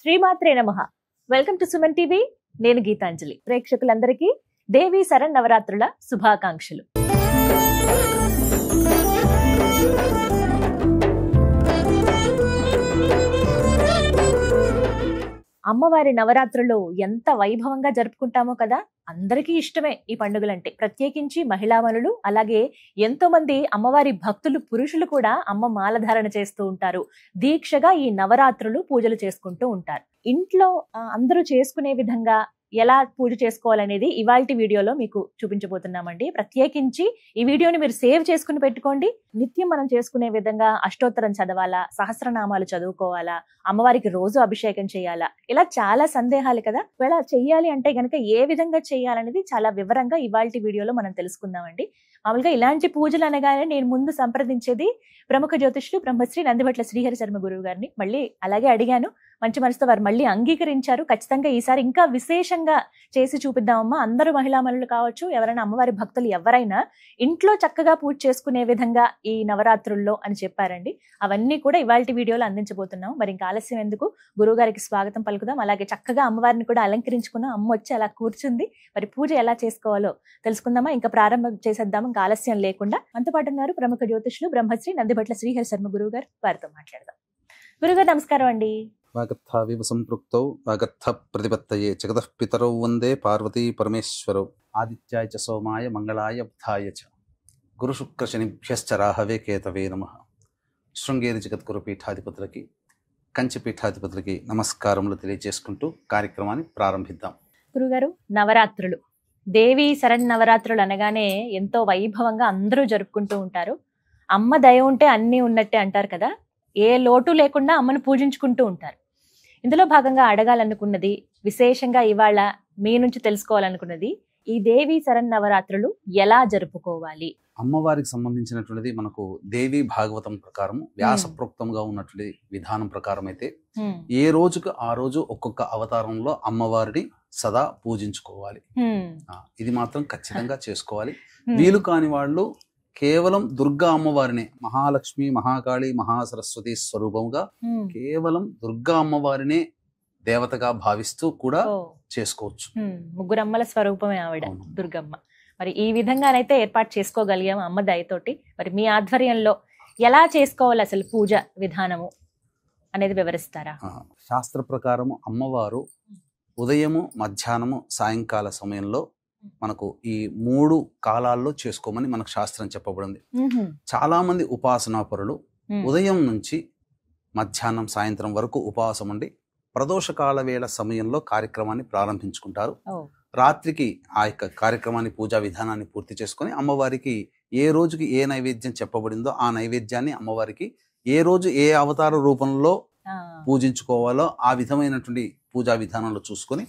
శ్రీమాత్రే నమః. Welcome to Suman TV. నేను గీతాంజలి. ప్రేక్షకులందరికీ దేవి శరన్నవరాత్రుల శుభాకాంక్షలు. అమ్మవారి నవరాత్రులు ఎంత వైభవంగా జరుపుకుంటామో కదా. అందరికీ ఇష్టమే ఈ పండుగలంటే, ప్రత్యేకించి మహిళామణులు, అలాగే ఎంతో మంది అమ్మవారి భక్తులు, పురుషులు కూడా అమ్మ మాలధారణ చేస్తూ ఉంటారు. దీక్షగా ఈ నవరాత్రులు పూజలు చేసుకుంటూ ఉంటారు. ఇంట్లో అందరూ చేసుకునే విధంగా ఎలా పూజ చేసుకోవాలనేది ఇవాల్టి వీడియోలో మీకు చూపించబోతున్నామండి. ప్రత్యేకించి ఈ వీడియోని మీరు సేవ్ చేసుకుని పెట్టుకోండి. నిత్యం మనం చేసుకునే విధంగా అష్టోత్తరం చదవాలా, సహస్రనామాలు చదువుకోవాలా, అమ్మవారికి రోజు అభిషేకం చేయాలా, ఇలా చాలా సందేహాలు కదా. ఇలా చెయ్యాలి అంటే గనక ఏ విధంగా చేయాలనేది చాలా వివరంగా ఇవాల్టి వీడియోలో మనం తెలుసుకుందామండి. మామూలుగా ఇలాంటి పూజలు అనగానే నేను ముందు సంప్రదించేది ప్రముఖ జ్యోతిష్యులు బ్రహ్మశ్రీ నందిభట్ల శ్రీహరి శర్మ గురువు గారిని. మళ్ళీ అలాగే అడిగాను, మంచి మనసుతో వారు మళ్ళీ అంగీకరించారు. ఖచ్చితంగా ఈసారి ఇంకా విశేషంగా చేసి చూపిద్దామమ్మా. అందరూ మహిళామణులు కావచ్చు, ఎవరైనా అమ్మవారి భక్తులు ఎవరైనా ఇంట్లో చక్కగా పూజ చేసుకునే విధంగా ఈ నవరాత్రుల్లో అని చెప్పారండి. అవన్నీ కూడా ఇవాల్టి వీడియోలో అందించబోతున్నాం. మరి ఇంకా ఆలస్యం ఎందుకు, గురువు గారికి స్వాగతం పలుకుదాం. అలాగే చక్కగా అమ్మవారిని కూడా అలంకరించుకున్నాం. అమ్మ వచ్చి అలా కూర్చుంది. మరి పూజ ఎలా చేసుకోవాలో తెలుసుకుందామా. ఇంకా ప్రారంభం చేసేద్దాం ఇంకా ఆలస్యం లేకుండా. మనతో పాటు ఉన్నారు ప్రముఖ జ్యోతిష్యులు బ్రహ్మశ్రీ నందిభట్ల శ్రీహరి శర్మ గురువు గారు. వారితో మాట్లాడదాం. గురుగారు నమస్కారం అండి. వాగర్థావివ సంపృక్తౌ వాగర్థ ప్రతిపత్తయే జగతః పితరౌ వందే పార్వతీ పరమేశ్వరౌ. ఆదిత్యాయ చ సోమాయ మంగళాయ బుధాయ చ గురు శుక్ర శనిభ్యశ్చ రాహవే కేతవే నమః. శృంగేరి జగద్గురు పీఠాధిపతులకి, కంచి పీఠాధిపతులకి నమస్కారములు తెలియజేసుకుంటూ కార్యక్రమాన్ని ప్రారంభిద్దాం. గురుగారు, నవరాత్రులు, దేవి శరన్నవరాత్రులు అనగానే ఎంతో వైభవంగా అందరూ జరుపుకుంటూ ఉంటారు. అమ్మ దయ ఉంటే అన్నీ ఉన్నట్టే అంటారు కదా. ఏ లోటు లేకుండా అమ్మను పూజించుకుంటూ ఉంటారు. ఇందులో భాగంగా అడగాలనుకున్నది, విశేషంగా ఇవాళ మీ నుంచి తెలుసుకోవాలనుకున్నది, ఈ దేవి శరన్నవరాత్రులు ఎలా జరుపుకోవాలి? అమ్మవారికి సంబంధించినటువంటిది మనకు దేవి భాగవతం ప్రకారం వ్యాసప్రోక్తంగా ఉన్నటువంటి విధానం ప్రకారం అయితే ఏ రోజుకు ఆ రోజు ఒక్కొక్క అవతారంలో అమ్మవారిని సదా పూజించుకోవాలి. ఇది మాత్రం ఖచ్చితంగా చేసుకోవాలి. వీలు కాని వాళ్ళు కేవలం దుర్గా అమ్మవారిని, మహాలక్ష్మి, మహాకాళి, మహాసరస్వతి స్వరూపంగా కేవలం దుర్గా అమ్మవారినే దేవతగా భావిస్తూ కూడా చేసుకోవచ్చు. ముగ్గురమ్మల స్వరూపమే ఆవిడ దుర్గమ్మ. మరి ఈ విధంగానైతే ఏర్పాటు చేసుకోగలిగాము అమ్మ దయతోటి. మరి మీ ఆధ్వర్యంలో ఎలా చేసుకోవాలి అసలు పూజ విధానము అనేది వివరిస్తారా? శాస్త్ర ప్రకారము అమ్మవారు ఉదయము, మధ్యాహ్నము, సాయంకాల సమయంలో మనకు ఈ 3 కాలాల్లో చేసుకోమని మనకు శాస్త్రం చెప్పబడింది. చాలా మంది ఉపాసనా పరులు ఉదయం నుంచి మధ్యాహ్నం, సాయంత్రం వరకు ఉపవాసం ఉండి ప్రదోషకాల వేళ సమయంలో కార్యక్రమాన్ని ప్రారంభించుకుంటారు. రాత్రికి ఆ యొక్క కార్యక్రమాన్ని, పూజా విధానాన్ని పూర్తి చేసుకొని అమ్మవారికి ఏ రోజుకి ఏ నైవేద్యం చెప్పబడిందో ఆ నైవేద్యాన్ని అమ్మవారికి ఏ రోజు ఏ అవతార రూపంలో పూజించుకోవాలో ఆ విధమైనటువంటి పూజా విధానంలో చూసుకొని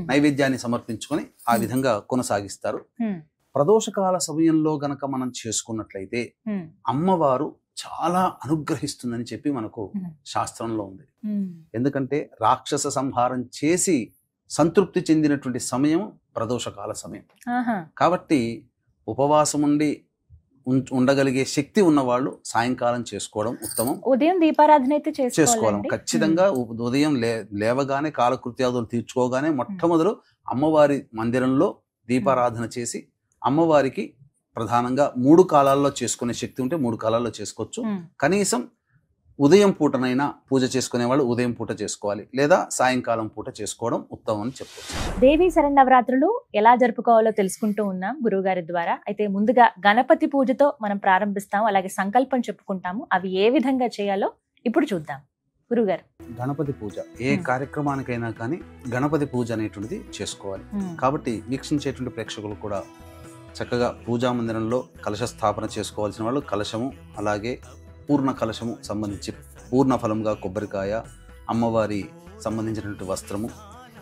నైవేద్యాన్ని సమర్పించుకొని ఆ విధంగా కొనసాగిస్తారు. ప్రదోషకాల సమయంలో గనక మనం చేసుకున్నట్లయితే అమ్మవారు చాలా అనుగ్రహిస్తుందని చెప్పి మనకు శాస్త్రంలో ఉంది. ఎందుకంటే రాక్షస సంహారం చేసి సంతృప్తి చెందినటువంటి సమయం ప్రదోషకాల సమయం. కాబట్టి ఉపవాసం ఉండి ఉండగలిగే శక్తి ఉన్న వాళ్ళు సాయంకాలం చేసుకోవడం ఉత్తమం. ఉదయం దీపారాధన అయితే చేసుకోవాలి ఖచ్చితంగా. ఉదయం లేవగానే కాలకృత్యాదులు తీర్చుకోగానే మొట్టమొదలు అమ్మవారి మందిరంలో దీపారాధన చేసి అమ్మవారికి ప్రధానంగా 3 కాలాల్లో చేసుకునే శక్తి ఉంటే 3 కాలాల్లో చేసుకోవచ్చు. కనీసం ఉదయం పూటనైనా పూజ చేసుకునే వాళ్ళు ఉదయం పూట చేసుకోవాలి, లేదా సాయంకాలం పూట చేసుకోవడం ఉత్తమం అని చెప్పవచ్చు. దేవి శరన్నవరాత్రులు ఎలా జరుపుకోవాలో తెలుసుకుంటూ ఉన్నాం గురువుగారి ద్వారా. అయితే ముందుగా గణపతి పూజతో మనం ప్రారంభిస్తాము, అలాగే సంకల్పం చెప్పుకుంటాము. అవి ఏ విధంగా చేయాలో ఇప్పుడు చూద్దాం. గురుగారు, గణపతి పూజ ఏ కార్యక్రమానికైనా కానీ గణపతి పూజ అనేటువంటిది చేసుకోవాలి. కాబట్టి వీక్షించేటువంటి ప్రేక్షకులు కూడా చక్కగా పూజా మందిరంలో కలశ స్థాపన చేసుకోవాల్సిన వాళ్ళు కలశము, అలాగే పూర్ణ కలశము సంబంధించి పూర్ణ ఫలంగా కొబ్బరికాయ, అమ్మవారి సంబంధించినటువంటి వస్త్రము,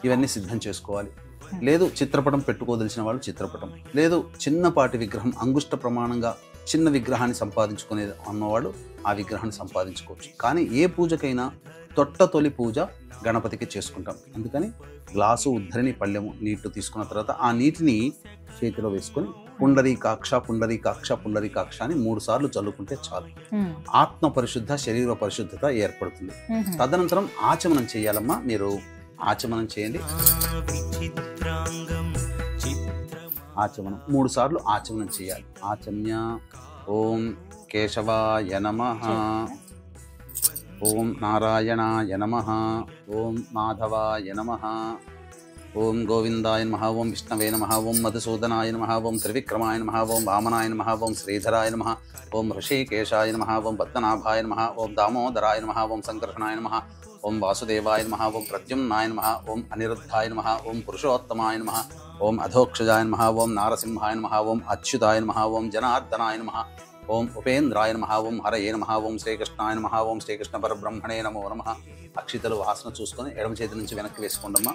ఇవన్నీ సిద్ధం చేసుకోవాలి. లేదు చిత్రపటం పెట్టుకోదలిచిన వాళ్ళు చిత్రపటం, లేదు చిన్నపాటి విగ్రహం అంగుష్ట ప్రమాణంగా చిన్న విగ్రహాన్ని సంపాదించుకునే అన్నవాడు ఆ విగ్రహాన్ని సంపాదించుకోవచ్చు. కానీ ఏ పూజకైనా తొలి పూజ గణపతికి చేసుకుంటాం. అందుకని గ్లాసు, ఉద్ధరిణి, పళ్ళెము నీళ్లు తీసుకున్న తర్వాత ఆ నీటిని చేతిలో వేసుకొని పుండరీకాక్ష పుండరీకాక్ష పుండరీకాక్ష అని 3 సార్లు చల్లుకుంటే చాలు. ఆత్మ పరిశుద్ధ, శరీర పరిశుద్ధత ఏర్పడుతుంది. తదనంతరం ఆచమనం చేయాలమ్మా. మీరు ఆచమనం చేయండి. ఆచమనం 3 సార్లు ఆచమనం చేయాలి. ఆచమ్య ఓం కేశవాయ నమః, ఓం నారాయణాయ నమః, ఓం మాధవాయ నమః, ఓం గోవిందాయ నమః, ఓం విష్ణవే నమః, ఓం మధుసూదనాయ నమః, ఓం త్రివిక్రమాయ నమః, ఓం వామనాయ నమః, ఓం శ్రీధరాయ నమః, ఓం ఋషికేశాయ నమః, ఓం పద్మనాభాయ నమః, ఓం దామోదరాయ నమః, ఓం సంకర్షణాయ నమః, ఓం వాసుదేవాయ నమః, ఓం ప్రద్యుమ్నాయ నమః, ఓం అనిరుద్ధాయ నమః, ఓం పురుషోత్తమాయ నమః, ఓం అధోక్షజాయ నమః, ఓం నారసింహాయ నమః, ఓం అచ్యుతాయ నమః, ఓం జనార్దనాయ నమః, ఓం ఉపేంద్రాయ నమః, ఓం హరయే నమః, ఓం శ్రీకృష్ణాయ నమః, ఓం శ్రీకృష్ణ పరబ్రహ్మణే నమో నమః. అక్షితలు వాసన చూసుకొని ఎడమ చేతి నుంచి వెనక్కి వేసుకోండమ్మా.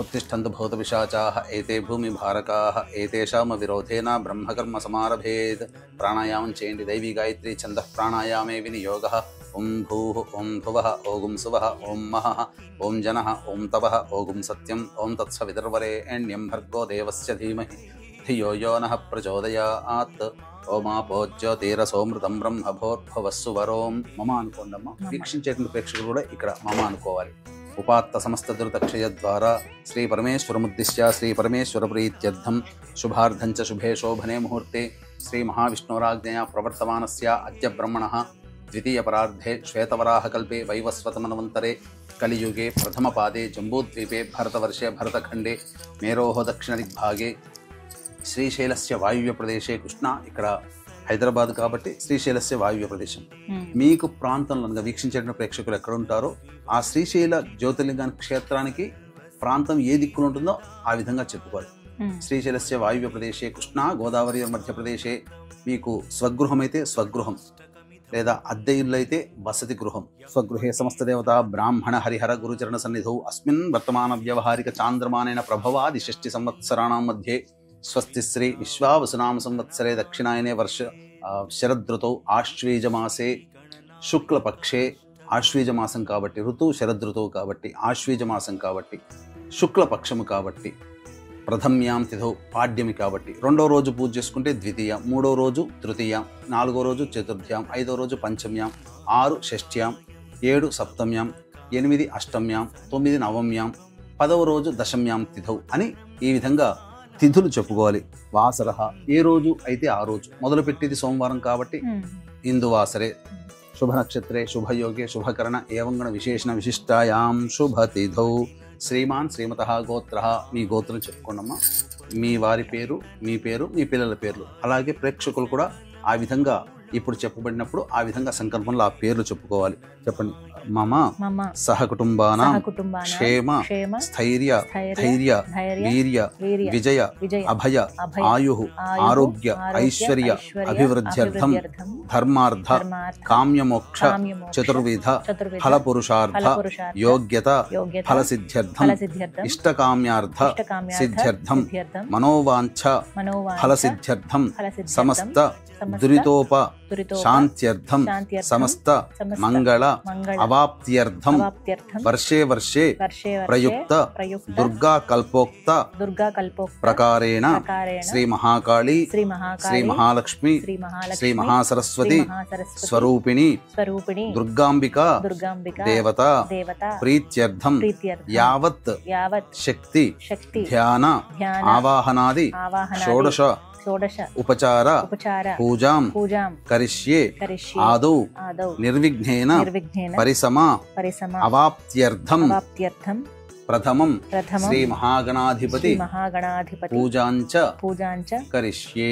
ఉత్తిష్టంతు భూత పిశాచాః ఏతే భూమి భారకాః ఏతేషామ విరోధేన బ్రహ్మకర్మ సమారభేత్. ప్రాణాయామం చేయండి. దైవీ గాయత్రి ఛందః ప్రాణాయామే వినియోగః. ఓం భూః, ఓం భువః, ఓం సువః, ఓం మహః, ఓం జనః, ఓం తపః, ఓం సత్యం, ఓం తత్సవితుర్వరేణ్యం భర్గో దేవస్య ధీమహి ధియో యో నః ప్రచోదయాత్. ఓమాపో జ్యోతిరసోమృతం బ్రహ్మభోర్భవస్సు వరోం. మమ అనుకోండమ్మా. వీక్షించేటువంటి ప్రేక్షకులు కూడా ఇక్కడ మమ అనుకోవాలి. ఉపాత్త సమస్త దురితక్షయ ద్వారా శ్రీ పరమేశ్వరముద్దిశ్య శ్రీ పరమేశ్వర ప్రీత్యర్థం శుభార్థం చ శుభే శోభనే ముహూర్తే శ్రీ మహావిష్ణోరాజ్ఞయా ప్రవర్తమానస్య అద్య బ్రహ్మణః ద్వితీయ పరార్ధే శ్వేతవరాహకల్పే వైవస్వతమన్వంతరే కలియుగే ప్రథమపాదే జంబూద్వీపే భరతవర్షే భరతఖండే మేరోహ దక్షిణదిగ్భాగే శ్రీశైలస్య వాయువ్య ప్రదేశే కృష్ణ. ఇక్కడ హైదరాబాద్ కాబట్టి శ్రీశైలస్య వాయువ్య ప్రదేశం. మీకు ప్రాంతంలో వీక్షించేటువంటి ప్రేక్షకులు ఎక్కడ ఉంటారో ఆ శ్రీశైల జ్యోతిర్లింగానికి క్షేత్రానికి ప్రాంతం ఏ దిక్కున ఉంటుందో ఆ విధంగా చెప్పుకోవాలి. శ్రీశైలస్య వాయువ్య ప్రదేశే కృష్ణ గోదావరి మధ్యప్రదేశే. మీకు స్వగృహం అయితే స్వగృహం, లేదా అద్దె ఇల్లు అయితే వసతి గృహం. స్వగృహే సమస్త దేవత బ్రాహ్మణ హరిహర గురుచరణ సన్నిధౌ అస్మిన్ వర్తమాన వ్యవహారిక చాంద్రమానేన ప్రభవాది 6 సంవత్సరాణం మధ్యే స్వస్తి శ్రీ విశ్వావసునామ సంవత్సరే దక్షిణాయనే వర్ష శరదృతౌ ఆశ్వీజమాసే శుక్లపక్షే. ఆశ్వీజమాసం కాబట్టి ఋతువు శరదృతువు కాబట్టి ఆశ్వీజమాసం కాబట్టి శుక్లపక్షము కాబట్టి ప్రథమ్యాం తిథౌ పాడ్యమి కాబట్టి 2వ రోజు పూజ చేసుకుంటే ద్వితీయ, 3వ రోజు తృతీయ, 4వ రోజు చతుర్థ్యాం, 5వ రోజు పంచమ్యాం, 6 షష్ఠ్యాం, 7 సప్తమ్యాం, 8 అష్టమ్యాం, 9 నవమ్యాం, 10వ రోజు దశమ్యాం తిథౌ అని ఈ విధంగా తిథులు చెప్పుకోవాలి. వాసరః ఏ రోజు అయితే ఆ రోజు. మొదలుపెట్టేది సోమవారం కాబట్టి ఇందువాసరే శుభ నక్షత్రే శుభయోగే శుభకరణ ఏవంగణ విశేషణ విశిష్టాయాం శుభతిథౌ. శ్రీమాన్ శ్రీమతః గోత్రః. మీ గోత్రం చెప్పుకోండమ్మా. మీ వారి పేరు, మీ పేరు, మీ పిల్లల పేర్లు. అలాగే ప్రేక్షకులు కూడా ఆ విధంగా ఇప్పుడు చెప్పబడినప్పుడు ఆ విధంగా సంకల్పంలో ఆ పేర్లు చెప్పుకోవాలి. చెప్పండి. మమ సహకుటుంబానా క్షేమ స్థైర్య ధైర్య వీర్య విజయ అభయ ఆయు ఆరోగ్య ఐశ్వర్య అభివృద్ధ్యర్థం ధర్మార్థ కామ్యమోక్ష చతుర్విధ ఫలపురుషార్థ యోగ్యత ఫలసిద్ధ్యర్థం ఇష్టకామ్యార్థ సిద్ధ్యర్థం మనోవాంఛ ఫలసిద్ధ్యర్థం సమస్త దురితోప శాంత్యర్థం సమస్త మంగళ అవాప్త్యర్థం వర్షే వర్షే ప్రయుక్త దుర్గా కల్పోక్త ప్రకారేణ శ్రీ మహాకాళీ శ్రీ మహాలక్ష్మి శ్రీ మహాసరస్వతి స్వరూపిణి దుర్గాంబిక దేవత ప్రీత్యర్థం యావత్ శక్తి ధ్యాన ఆవాహనాది షోడశ ఉపచార పూజాం కరిష్యే ఆదౌ నిర్విఘ్నేన పరిసమ అవాప్త్యర్థం ప్రథమం శ్రీ మహాగణాధిపతి పూజాంచ కరిష్యే.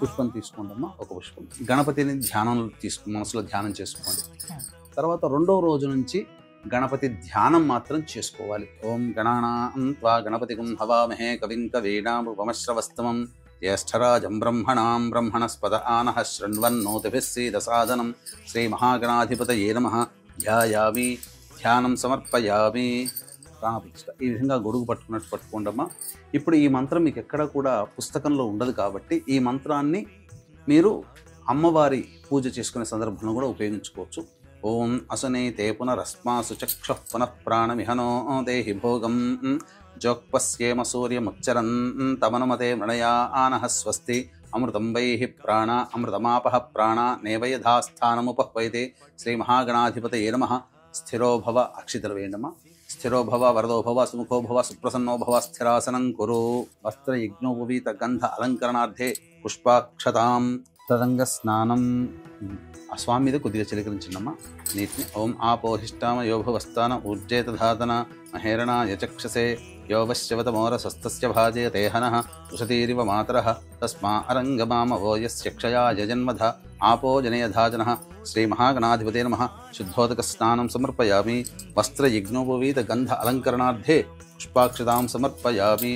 పుష్పం తీసుకోండమ్మా. ఒక పుష్పం. గణపతిని మనసులో ధ్యానం చేసుకోండి. తర్వాత 2వ రోజు నుంచి గణపతి ధ్యానం మాత్రం చేసుకోవాలి. ఓం గణానాం త్వా గణపతిగం హవామహే కవిం కవీనాముపమశ్రవస్తమం జ్యేష్ఠరాజం బ్రహ్మణాం బ్రహ్మణస్పద ఆనః శృణ్వన్నోతిభిः సీదసాదనం శ్రీ మహాగణాధిపతయే నమః ధ్యాయామి ధ్యానం సమర్పయామి. ప్రాణప్రతిష్ఠ ఈ విధంగా గొడుగు పట్టుకున్నట్టు పట్టుకోండమ్మా. ఇప్పుడు ఈ మంత్రం మీకు ఎక్కడ కూడా పుస్తకంలో ఉండదు కాబట్టి ఈ మంత్రాన్ని మీరు అమ్మవారి పూజ చేసుకునే సందర్భంలో కూడా ఉపయోగించుకోవచ్చు. ఓం అసనీతే పునరస్మాసు చక్షుః పునః ప్రాణమిహనో దేహి భోగం జోక్పస్యేమ సూర్యముచ్చరన్ తమనుమతే మృణయా ఆనః స్వస్తి అమృతం వైః ప్రాణ అమృతమాపః ప్రాణ నేవయథాస్థానముపహ్వైతే శ్రీ మహాగణాధిపతయే నమః. స్థిరో భవ, అక్షితలు వేయండమ్మా. స్థిరో భవ, వరదో భవ, సుముఖో భవ, సుప్రసన్నో భవ, స్థిరాసనం కురు. వస్త్రయజ్ఞోపవీత గంధ అలంకరణార్థే పుష్పాక్షతాం తదంగ స్నానం. ఆ స్వామి మీద కొద్దిగా చిలకరించిందమ్మా నీటిని. ఓం ఆపోహిష్టామ యోభవస్థాన ఊర్జేతధాతన మహేరణ యచక్షసే యోవశ్యవతమోర స్వస్థస్య భాజే తేహనః ఉషతీరివ మాతరః తస్మా అరంగమామవో యస్య క్షయా యజన్మధ ఆపో జనయధాజనః. శ్రీ మహాగణాధిపతే నమః. శుద్ధోదక స్నానం సమర్పయామి. వస్త్రయజ్ఞోపవీత గంధ అలంకరణార్థే పుష్పాక్షతాం సమర్పయామి.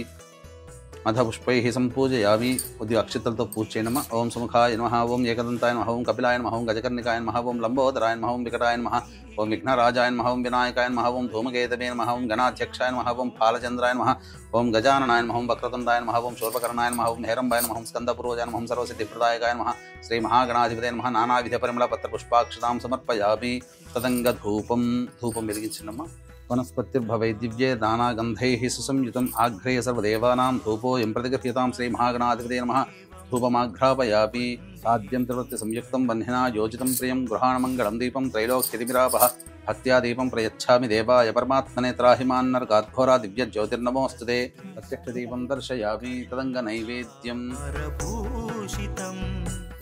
మధపుష్పైః సంపూజయామి. కొద్దిగా అక్షతలతో పూజ చేయనమా. ఓం సుముఖాయ నమః, ఓం ఏకదంతాయ నమః, ఓం కపిలాయ నమః, ఓం గజకర్ణికాయ నమః, ఓం లంబోదరాయ నమః, ఓం వికటాయ నమః, ఓం విఘ్నరాజాయ నమః, ఓం వినాయకాయ నమః, ఓం ధూమకేతవే నమః, ఓం గణాధ్యక్షాయ నమః, ఓం ఫాలచంద్రాయ నమః, ఓం గజాననాయ నమః, ఓం వక్రతుండాయ నమః, ఓం శూర్పకర్ణాయ నమః, ఓం హేరంబాయ నమః, ఓం స్కందపూర్వజాయ నమః, ఓం సర్వసిద్ధిప్రదాయకాయ నమః. శ్రీ మహాగణాధిపతే నమః. నానావిధ పరిమళ పత్ర పుష్పాక్షతాం సమర్పయామి. తదంగ ధూపం. ధూపం వెలిగించిందమ్మా. వనస్పతిర్భవై దివ్యే నానాగంధైః సుసంయుతం ఆఘ్రేయ సర్వదేవానాం ధూపోయం ప్రతిగృహ్యతాం. శ్రీ మహాగణాధిపతే నమః. ధూపమాఘ్రాపయామి. సాధ్యం త్రివృత్తి సంయుక్తం వహ్నినా యోజితం ప్రియం గృహాణమంగళం దీపం త్రైలోక్యతిమిరాపః భక్త్యా దీపం ప్రయచ్ఛామి దేవాయ పరమాత్మనే త్రాహిమాన్నర్గాద్ఘోరా దివ్య జ్యోతిర్నమోస్తుతే. ప్రత్యక్ష దీపం దర్శయామి. తదంగ నైవేద్యం.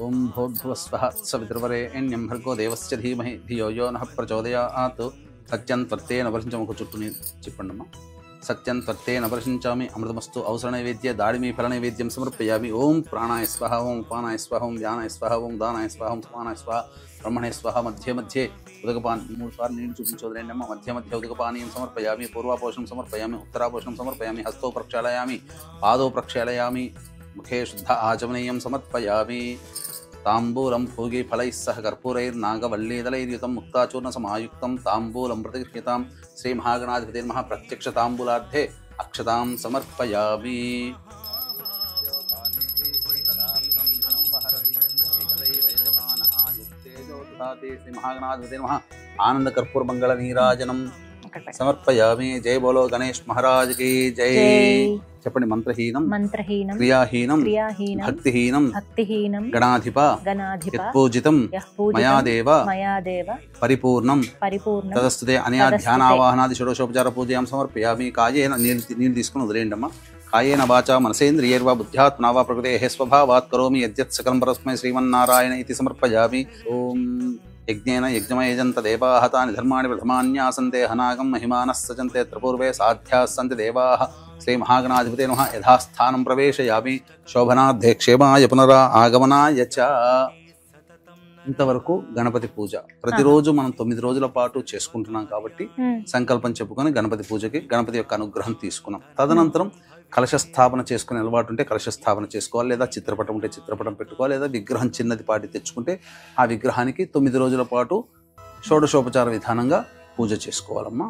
ఓం భోర్భువస్వః సవితుర్వరేణ్యం భర్గో దేవస్య ధీమహి ధియో యో నః ప్రచోదయాత్. సత్యం త్వర్తేన వర్షించ ఒక చుట్టూ చెప్పండమ్మా. సత్యం త్వర్తేన వర్షించామి. అమృతమస్తు. అవసర నైవేద్య దాడిమి ఫల నైవేద్యం సమర్పయామి. ఓం ప్రాణాయ స్వహ, ఓం ఉపానాయ స్వహ, ఓం వ్యానాయ స్వహ, ఓం దానాయ స్వహ, ఓం సమానాయ స్వహ, బ్రహ్మణే స్వహ. మధ్య మధ్య ఉదకపాన్ 3 సార్లు నీళ్ళు చూపించోదరేండమ్మ. మధ్య మధ్య ఉదకపానీయం సమర్పయామి. పూర్వాపోషణం సమర్పయామి. ఉత్తరాపోషణం సమర్పయామి. హస్తో ప్రక్షాళయామి. పాదో ప్రక్షాళయామి. ముఖే శుద్ధ ఆచమనీయం సమర్పయామి. తాంబూలం భోగి ఫలైః సహ కర్పూరైర్నాగవల్లీదలైర్యుతం ముక్తాచూర్ణ సమాయుక్తం తాంబూలం ప్రతిగృహ్యతాం. శ్రీ మహాగణాధిపతే నమః. ప్రత్యక్ష తాంబూలార్థే అక్షతాం సమర్పయామి. శ్రీ మహాగణాధిపతే నమః. ఆనంద కర్పూర మంగళ నీరాజనం సమర్పయామి. జై బోలో గణేష్ మహారాజ్ కి జై. చెప్పండి. మంత్రహీనం క్రియాహీనం భక్తిహీనం గణాధిప యత్పూజితం మయా దేవ పరిపూర్ణం తదస్తుతే అనయా ధ్యానావాహనాది షోడశోపచార పూజయాం సమర్పయామి. కాయేన నీళ్ళు తీసుకుని వదిలేయండమ్మా. కాయేన వాచా మనసేంద్రియైర్వా బుద్ధ్యాత్మనా వా ప్రకృతేః స్వభావాత్ కరోమి యద్యత్ సకలం పరస్మై శ్రీమన్నారాయణ ఇతి సమర్పయామి. ఓం యజ్ఞేన యజ్ఞమయజంత దేవాః తాని ధర్మాణి ప్రథమాన్యాసంతే హనాగం మహిమానః సజంతే త్రిపూర్వే సాధ్యాః సంతి దేవాః. శ్రీ మహాగణాధిపతే నమః. యథాస్థానం ప్రవేశయామి. శోభనార్థే క్షేమాయ పునరా ఆగమనాయ చ. ఇంతవరకు గణపతి పూజ ప్రతిరోజు మనం 9 రోజుల పాటు చేసుకుంటున్నాం కాబట్టి సంకల్పం చెప్పుకొని గణపతి పూజకి గణపతి యొక్క అనుగ్రహం తీసుకున్నాం. తదనంతరం కలశ స్థాపన చేసుకునే అలవాటు ఉంటే కలశ స్థాపన చేసుకోవాలి. లేదా చిత్రపటం ఉంటే చిత్రపటం పెట్టుకోవాలి. లేదా విగ్రహం చిన్నది పాటి తెచ్చుకుంటే ఆ విగ్రహానికి 9 రోజుల పాటు షోడశోపచార విధానంగా పూజ చేసుకోవాలమ్మా.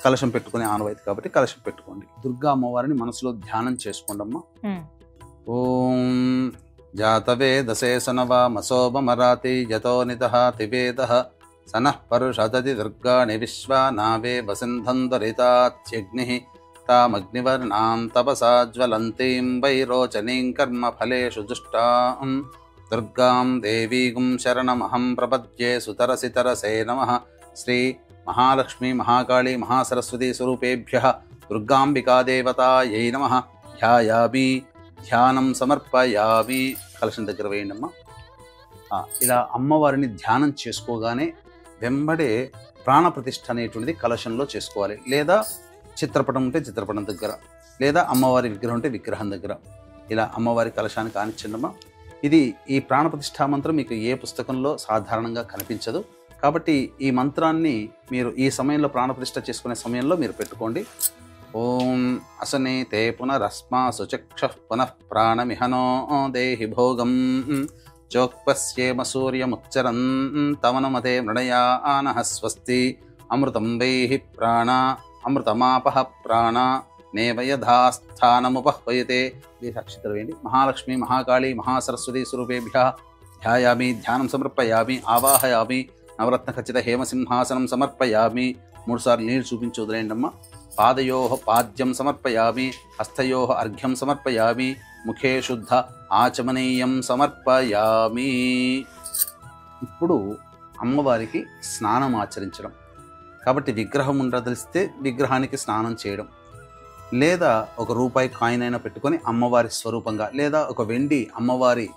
కలశం పెట్టుకునే ఆనవాయితీ కాబట్టి కలశం పెట్టుకోండి. దుర్గా అమ్మవారిని మనసులో ధ్యానం చేసుకోండి అమ్మా. ఓం జాతవేదసే సనవా మసోమరాతి యతో నితః తివేదః సనః పరుషదతి దుర్గాణి విశ్వా నావే వసింధం దరితాత్యగ్నిః తామగ్నివర్ణాం తపసా జ్వలంతీం వైరోచనీం కర్మ ఫలేషు దుష్టాం దుర్గాం దేవీగుం శరణమహం ప్రపద్యే సుతరసి తరసే నమః. శ్రీ మహాలక్ష్మీ మహాకాళీ మహాసరస్వతీ స్వరూపేభ్యః దుర్గాంబికా దేవతాయై నమః. ధ్యాయామి. ధ్యానం సమర్పయామి. కలశం దగ్గర వేయండమ్మా. ఇలా అమ్మవారిని ధ్యానం చేసుకోగానే వెంబడే ప్రాణప్రతిష్ఠ అనేటువంటిది కలశంలో చేసుకోవాలి. లేదా చిత్రపటం ఉంటే చిత్రపటం దగ్గర, లేదా అమ్మవారి విగ్రహం ఉంటే విగ్రహం దగ్గర ఇలా అమ్మవారి కలశానికి ఆనిచ్చండమ్మా. ఈ ప్రాణప్రతిష్ఠా మంత్రం మీకు ఏ పుస్తకంలో సాధారణంగా కనిపించదు కాబట్టి ఈ మంత్రాన్ని మీరు ఈ సమయంలో ప్రాణప్రతిష్ఠ చేసుకునే సమయంలో మీరు పెట్టుకోండి. ఓం అసనీతే పునరస్మాసు చక్షుః పునః ప్రాణమిహనో దేహి భోగం చోక్పస్యేమ సూర్యముచ్చరన్ తమనుమతే మృణయా ఆనః స్వస్తి అమృతం వైః ప్రాణ అమృతమాపః ప్రాణ నేవయధాస్థానముపహ్వయతే. వీటి అక్షతలు వేయండి. మహాలక్ష్మి మహాకాళి మహాసరస్వతి స్వరూపేభ్యః ధ్యాయామి, ధ్యానం సమర్పయామి, ఆవాహయామి. నవరత్న ఖచ్చిత హేమసింహాసనం సమర్పయామి. 3 సార్లు నీరు చూపించి వదిలేయండి అమ్మ. పాదయోః పాద్యం సమర్పయామి, హస్తయోః అర్ఘ్యం సమర్పయామి, ముఖే శుద్ధ ఆచమనీయం సమర్పయామి. ఇప్పుడు అమ్మవారికి స్నానం ఆచరించడం. కాబట్టి విగ్రహం ఉండదలిస్తే విగ్రహానికి స్నానం చేయడం, లేదా ఒక రూపాయి కాయిన్ అయినా పెట్టుకొని అమ్మవారి స్వరూపంగా, లేదా ఒక వెండి అమ్మవారి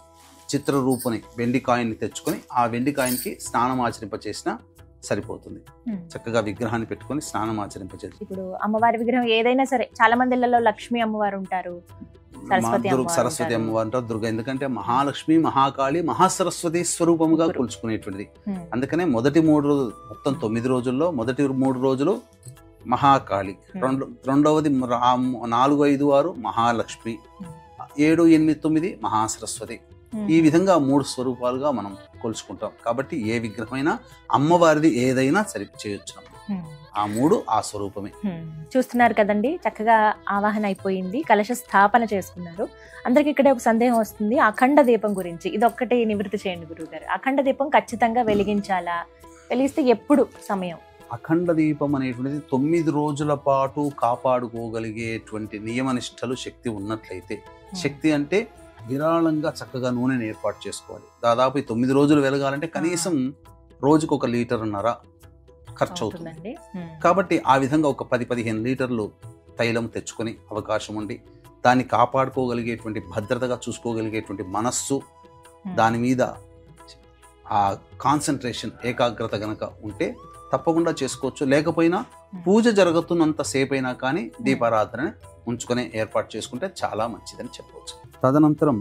చిత్రరూపుని వెండి కాయిన్ని తెచ్చుకొని ఆ వెండి కాయిన్కి స్నానం ఆచరింపచేసినా సరిపోతుంది. చక్కగా విగ్రహాన్ని పెట్టుకొని స్నానం ఆచరింపచేసి. ఇప్పుడు అమ్మవారి విగ్రహం ఏదైనా సరే, చాలా మంది ఇళ్లలో లక్ష్మీ అమ్మవారు ఉంటారు, సరస్వతి అమ్మవారు ఉంటారు, దుర్గ. ఎందుకంటే మహాలక్ష్మి మహాకాళి మహాసరస్వతి స్వరూపముగా కొలుచుకునేటువంటిది. అందుకనే మొదటి 3 రోజులు, మొత్తం 9 రోజుల్లో మొదటి 3 రోజులు మహాకాళి, రెండవది 4, 5, 6 మహాలక్ష్మి, 7, 8, 9 మహాసరస్వతి. ఈ విధంగా 3 స్వరూపాలుగా మనం కొలుచుకుంటాం. కాబట్టి ఏ విగ్రహమైనా అమ్మవారిది ఏదైనా సరి చేయొచ్చు. ఆ 3 ఆ స్వరూపమే. చూస్తున్నారు కదండి, చక్కగా ఆవాహన అయిపోయింది, కలశ స్థాపన చేసుకున్నారు. అందరికి ఇక్కడే ఒక సందేహం వస్తుంది, అఖండ దీపం గురించి. ఇది ఒక్కటి నివృత్తి చేయండి గురువుగారు. అఖండ దీపం ఖచ్చితంగా వెలిగించాలా? వెలిగిస్తే ఎప్పుడు సమయం? అఖండ దీపం అనేటువంటిది 9 రోజుల పాటు కాపాడుకోగలిగేటువంటి నియమనిష్టలు శక్తి ఉన్నట్లయితే, శక్తి అంటే విరాళంగా చక్కగా నూనెని ఏర్పాటు చేసుకోవాలి. దాదాపు 9 రోజులు వెలగాలంటే కనీసం రోజుకు 1.5 లీటర్ ఖర్చు అవుతుంది. కాబట్టి ఆ విధంగా ఒక 10-15 లీటర్లు తైలం తెచ్చుకొని అవకాశం ఉండి, దాన్ని కాపాడుకోగలిగేటువంటి, భద్రతగా చూసుకోగలిగేటువంటి మనస్సు, దాని మీద ఆ కాన్సన్ట్రేషన్, ఏకాగ్రత గనక ఉంటే తప్పకుండా చేసుకోవచ్చు. లేకపోయినా పూజ జరుగుతున్నంత సేపైనా కానీ దీపారాధన ఉంచుకొని ఏర్పాటు చేసుకుంటే చాలా మంచిదని చెప్పవచ్చు. తదనంతరం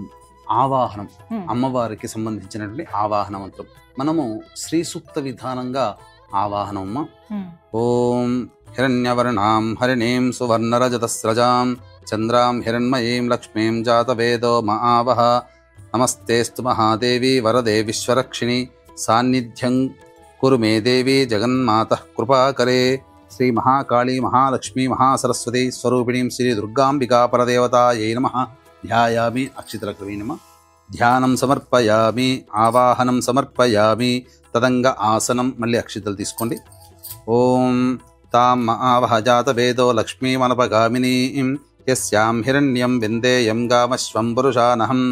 ఆవాహనం, అమ్మవారికి సంబంధించినటువంటి ఆవాహన మంత్రం. మనము శ్రీ సూక్త విధానంగా ఆవాహనమ్మ. ఓం హిరణ్యవర్ణాం హరిణీం సువర్ణరజతస్రజాం చంద్రాం హిరణ్మయీం లక్ష్మీం జాతవేదో మహావహ. నమస్తేస్తు మహాదేవి వరదే విశ్వరక్షిణి సాన్నిధ్యం కురు మే దేవి జగన్మాతః కృపాకరే. శ్రీ మహాకాళీ మహాలక్ష్మీ మహాసరస్వతి స్వరూపిణీం శ్రీ దుర్గాంబికా పరదేవతాయై నమః. ధ్యాయామి, అక్షితలకు వేయనమ. ధ్యానం సమర్పయామి, ఆవాహనం సమర్పయామి. తదంగ ఆసనం, మళ్ళీ అక్షితలు తీసుకోండి. ఓం తాం ఆవహ జాతవేదో లక్ష్మీమనపగామినీం యస్యాం హిరణ్యం విందేయం గామశ్వం పురుషానహం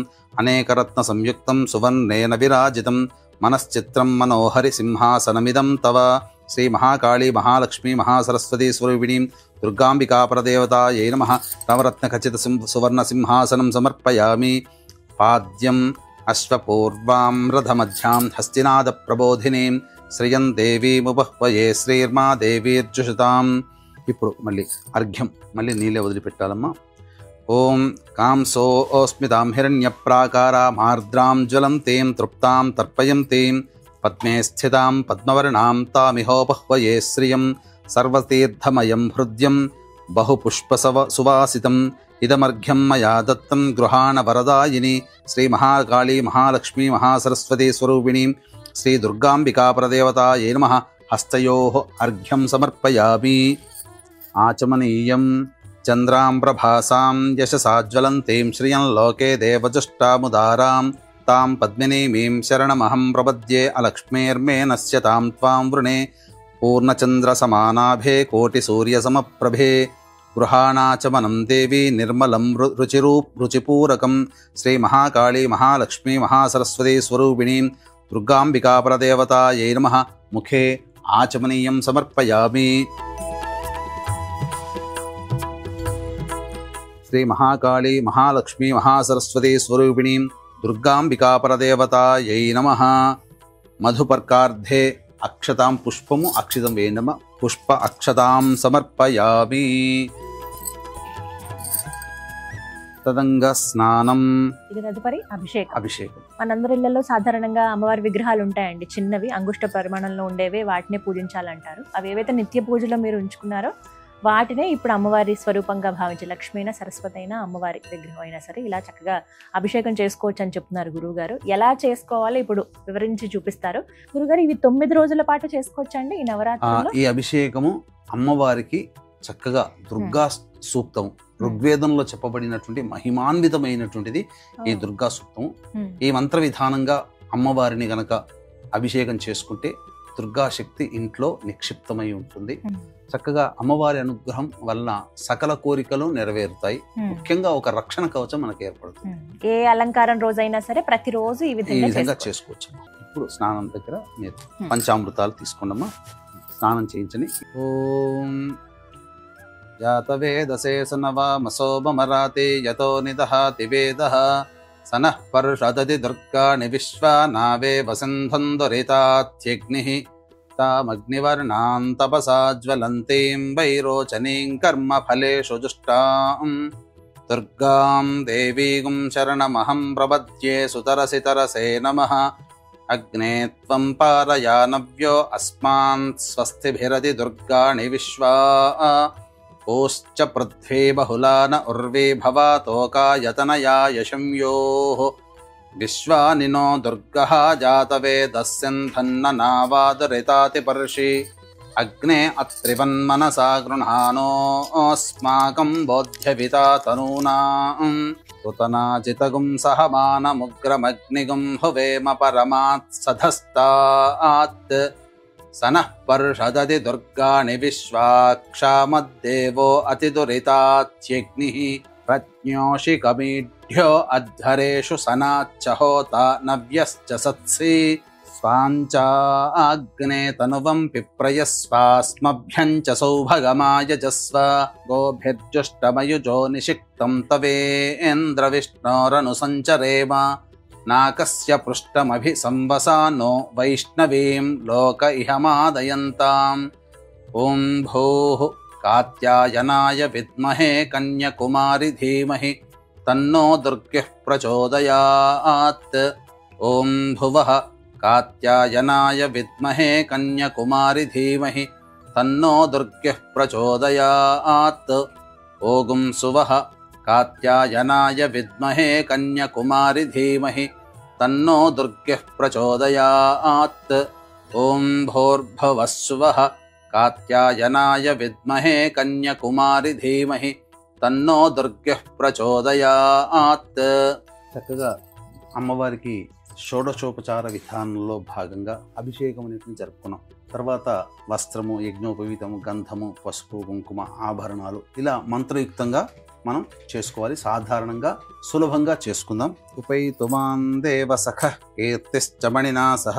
అనేకరత్న సంయుక్తం సువర్ణేన విరాజితం మనశ్చిత్రం మనోహరి సింహాసనమిదం తవ. శ్రీ మహాకాళీ మహాలక్ష్మీ మహాసరస్వతి స్వరూపిణీం దుర్గాంబికా పరదేవతాయై నమః. నవరత్న ఖచ్చిత సువర్ణ సింహాసనం సమర్పయామి. పాద్యం అశ్వపూర్వాం రథమధ్యాం హస్తినాద ప్రబోధినీం శ్రియం దేవీముపహ్వయే శ్రీర్మా దేవీర్జుషతాం. ఇప్పుడు మళ్ళీ అర్ఘ్యం, మళ్ళీ నీళ్ళే వదిలిపెట్టాలమ్మా. ఓం కాంసోస్మితాం హిరణ్యప్రాకారామార్ద్రాం జ్వలంతీం తృప్తాం తర్పయంతీం పద్మే స్థితాం పద్మవర్ణాం తామిహోపహ్వయే శ్రియం సర్వతీర్థమయం హృద్యం బహుపుష్పసువాసితం ఇదమర్ఘ్యం మయా దత్తం గృహాణ వరదాయిని. శ్రీ మహాకాళీ మహాలక్ష్మీ మహాసరస్వతి స్వరూపిణీం శ్రీ దుర్గాంబికా ప్రదేవతాయై నమః. హస్తయోః అర్ఘ్యం సమర్పయామి. ఆచమనీయం చంద్రాం ప్రభాసాం యశసా జ్వలంతీం శ్రియం లోకే దేవజుష్టాముదారాం తాం పద్మినీమీం శరణమహం ప్రపద్యే అలక్ష్మీర్మే నశ్యతాం త్వాం వృణే పూర్ణచంద్రసమానాభే కోటిసూర్యసమప్రభే. గృహాణాచమనం దేవి నిర్మలం రుచిపూరకం. శ్రీ మహాకాళీ మహాలక్ష్మీ మహాసరస్వతి స్వరూపిణీం దుర్గాంబికా పరదేవతాయై నమః. ముఖే ఆచమనీయం సమర్పయామి. శ్రీ మహాకాళీ మహాలక్ష్మీ మహాసరస్వతి స్వరూపిణీం దుర్గాంబికా పరదేవతాయై నమః. మధుపర్కార్ధే అక్షతాం, పుష్పము అక్షితం వేయండమ్మ. పుష్ప అక్షతాం సమర్పయామి. తదంగ స్నానం. ఇది తదుపరి అభిషేకం. అభిషేకం మనందరి ఇళ్లలో సాధారణంగా అమ్మవారి విగ్రహాలు ఉంటాయండి, చిన్నవి అంగుష్ట పరిమాణంలో ఉండేవి, వాటినే పూజించాలంటారు. అవి ఏవైతే నిత్య పూజలో మీరు ఉంచుకున్నారో వాటినే ఇప్పుడు అమ్మవారి స్వరూపంగా భావించి, లక్ష్మీ అయినా సరస్వతి అయినా అమ్మవారి విగ్రహం అయినా సరే ఇలా చక్కగా అభిషేకం చేసుకోవచ్చు అని చెప్తున్నారు గురువుగారు. ఎలా చేసుకోవాలో ఇప్పుడు వివరించి చూపిస్తారు గురుగారు. ఇవి 9 రోజుల పాటు చేసుకోవచ్చండి ఈ నవరాత్రుల్లో? ఈ అభిషేకము అమ్మవారికి చక్కగా దుర్గా సూక్తం, ఋగ్వేదంలో చెప్పబడినటువంటి మహిమాన్వితమైనటువంటిది ఈ దుర్గా సూక్తం. ఈ మంత్ర విధానంగా అమ్మవారిని గనక అభిషేకం చేసుకుంటే దుర్గా శక్తి ఇంట్లో నిక్షిప్తమై ఉంటుంది. చక్కగా అమ్మవారి అనుగ్రహం వలన సకల కోరికలు నెరవేరుతాయి. ముఖ్యంగా ఒక రక్షణ కవచం మనకు ఏర్పడుతుంది. ఏ అలంకారం రోజైనా సరే ప్రతిరోజు ఈ విధంగా చేసుకోవచ్చు. ఇప్పుడు స్నానం దగ్గర మీరు పంచామృతాలు తీసుకున్నామా, స్నానం చేయించని. ఓం జాతవేదశేషనవామసోమరాతే యతో నిదహాతి వేదః సనః పరుషదతి దుర్గాణి విశ్వా నావే వసంధందురితాత్యగ్నిః తామగ్నివర్ణాం తపసా జ్వలంతీం వైరోచనీం కర్మ ఫలేషు జుష్టాం దుర్గాం దేవీం శరణమహం ప్రపద్యే సుతరసి తరసే నమః. అగ్నే త్వం పారయానవ్యో అస్మాన్ స్వస్తిభిరతి దుర్గాణి విశ్వా ఓశ్చ పృథ్వీ బహుళాన ఉర్వీ భవాతోకాయతనయాయ శంయోః విశ్వానినో దుర్గః జాతవేదస్యంధన్న నావాదురితాతి పర్షి అగ్నే అత్రివన్మనసా గృహాణోస్మాకం బోధ్యవితా తనూనాం కృతనాజితగుం సహమానముగ్రమగ్నిగుం హువేమ పరమాత్ సధస్తాత్ సనః పర్షదతి దుర్గాణి విశ్వాక్షామద్దేవో అతిదురితాత్యగ్నిః ప్రజ్ఞోషికమీఢ్యో అధ్వరేషు సనాచ్చ హోత నవ్యశ్చ సత్సి స్వాంచాగ్నే తనువం పిప్రయస్వాస్మభ్యం చ సౌభగమాయజస్వ గోభిర్జుష్టమయుజో నిషిక్తం తవేంద్ర విష్ణోరను సంచరేమ నాకస్య పృష్టమభి సంవసానో వైష్ణవీం లోక ఇహమాదయంతాం. ఓం భూః కాత్యాయనాయ విద్మహే కన్యకుమారి ధీమహి తన్నో దుర్గః ప్రచోదయాత్. ఓం భువః కాత్యాయనాయ విద్మహే కన్యకుమారి ధీమహి తన్నో దుర్గః ప్రచోదయాత్. ఓం సువః కాత్యాయనాయ విద్మహే కన్యకుమారి ధీమహి తన్నో దుర్గః ప్రచోదయాత్. ఓం భూర్భువస్సువః కాత్యాయనాయ విద్మహే కన్యకుమారి ధీమహి తన్నో దుర్గః ప్రచోదయాత్. చక్కగా అమ్మవారికి షోడశోపచార విధానంలో భాగంగా అభిషేకం అనేది జరుపుకున్నాం. తర్వాత వస్త్రము, యజ్ఞోపవీతము, గంధము, పసుపు, కుంకుమ, ఆభరణాలు ఇలా మంత్రయుక్తంగా మనం చేసుకోవాలి. సాధారణంగా సులభంగా చేసుకుందాం. ఉపైతుమాం దేవ సఖ కీర్తిశ్చమణినా సహ